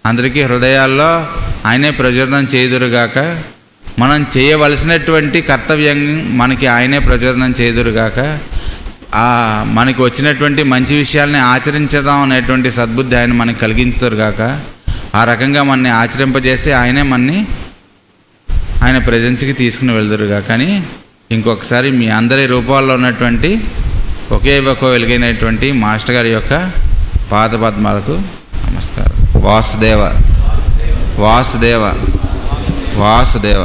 అందరికీ హృదయాల్లో ఆయనే ప్రచోదనం చేయుదురుగాక. మనం చేయవలసినటువంటి కర్తవ్యం మనకి ఆయనే ప్రచోదనం చేయుదురుగాక. మనకి వచ్చినటువంటి మంచి విషయాల్ని ఆచరించడం అనేటువంటి సద్బుద్ధి ఆయన మనకి కలిగించుదురుగాక. ఆ రకంగా మనని ఆచరింపజేసి ఆయనే మనని ఆయన ప్రజెన్స్కి తీసుకుని వెళ్దురుగా. కానీ ఇంకొకసారి మీ అందరి రూపాల్లో ఉన్నటువంటి ఒకే వెలుగైనటువంటి మాస్టర్ గారి యొక్క పాదపద్మాలకు నమస్కారం. వాసుదేవ వాసుదేవ వాసుదేవ.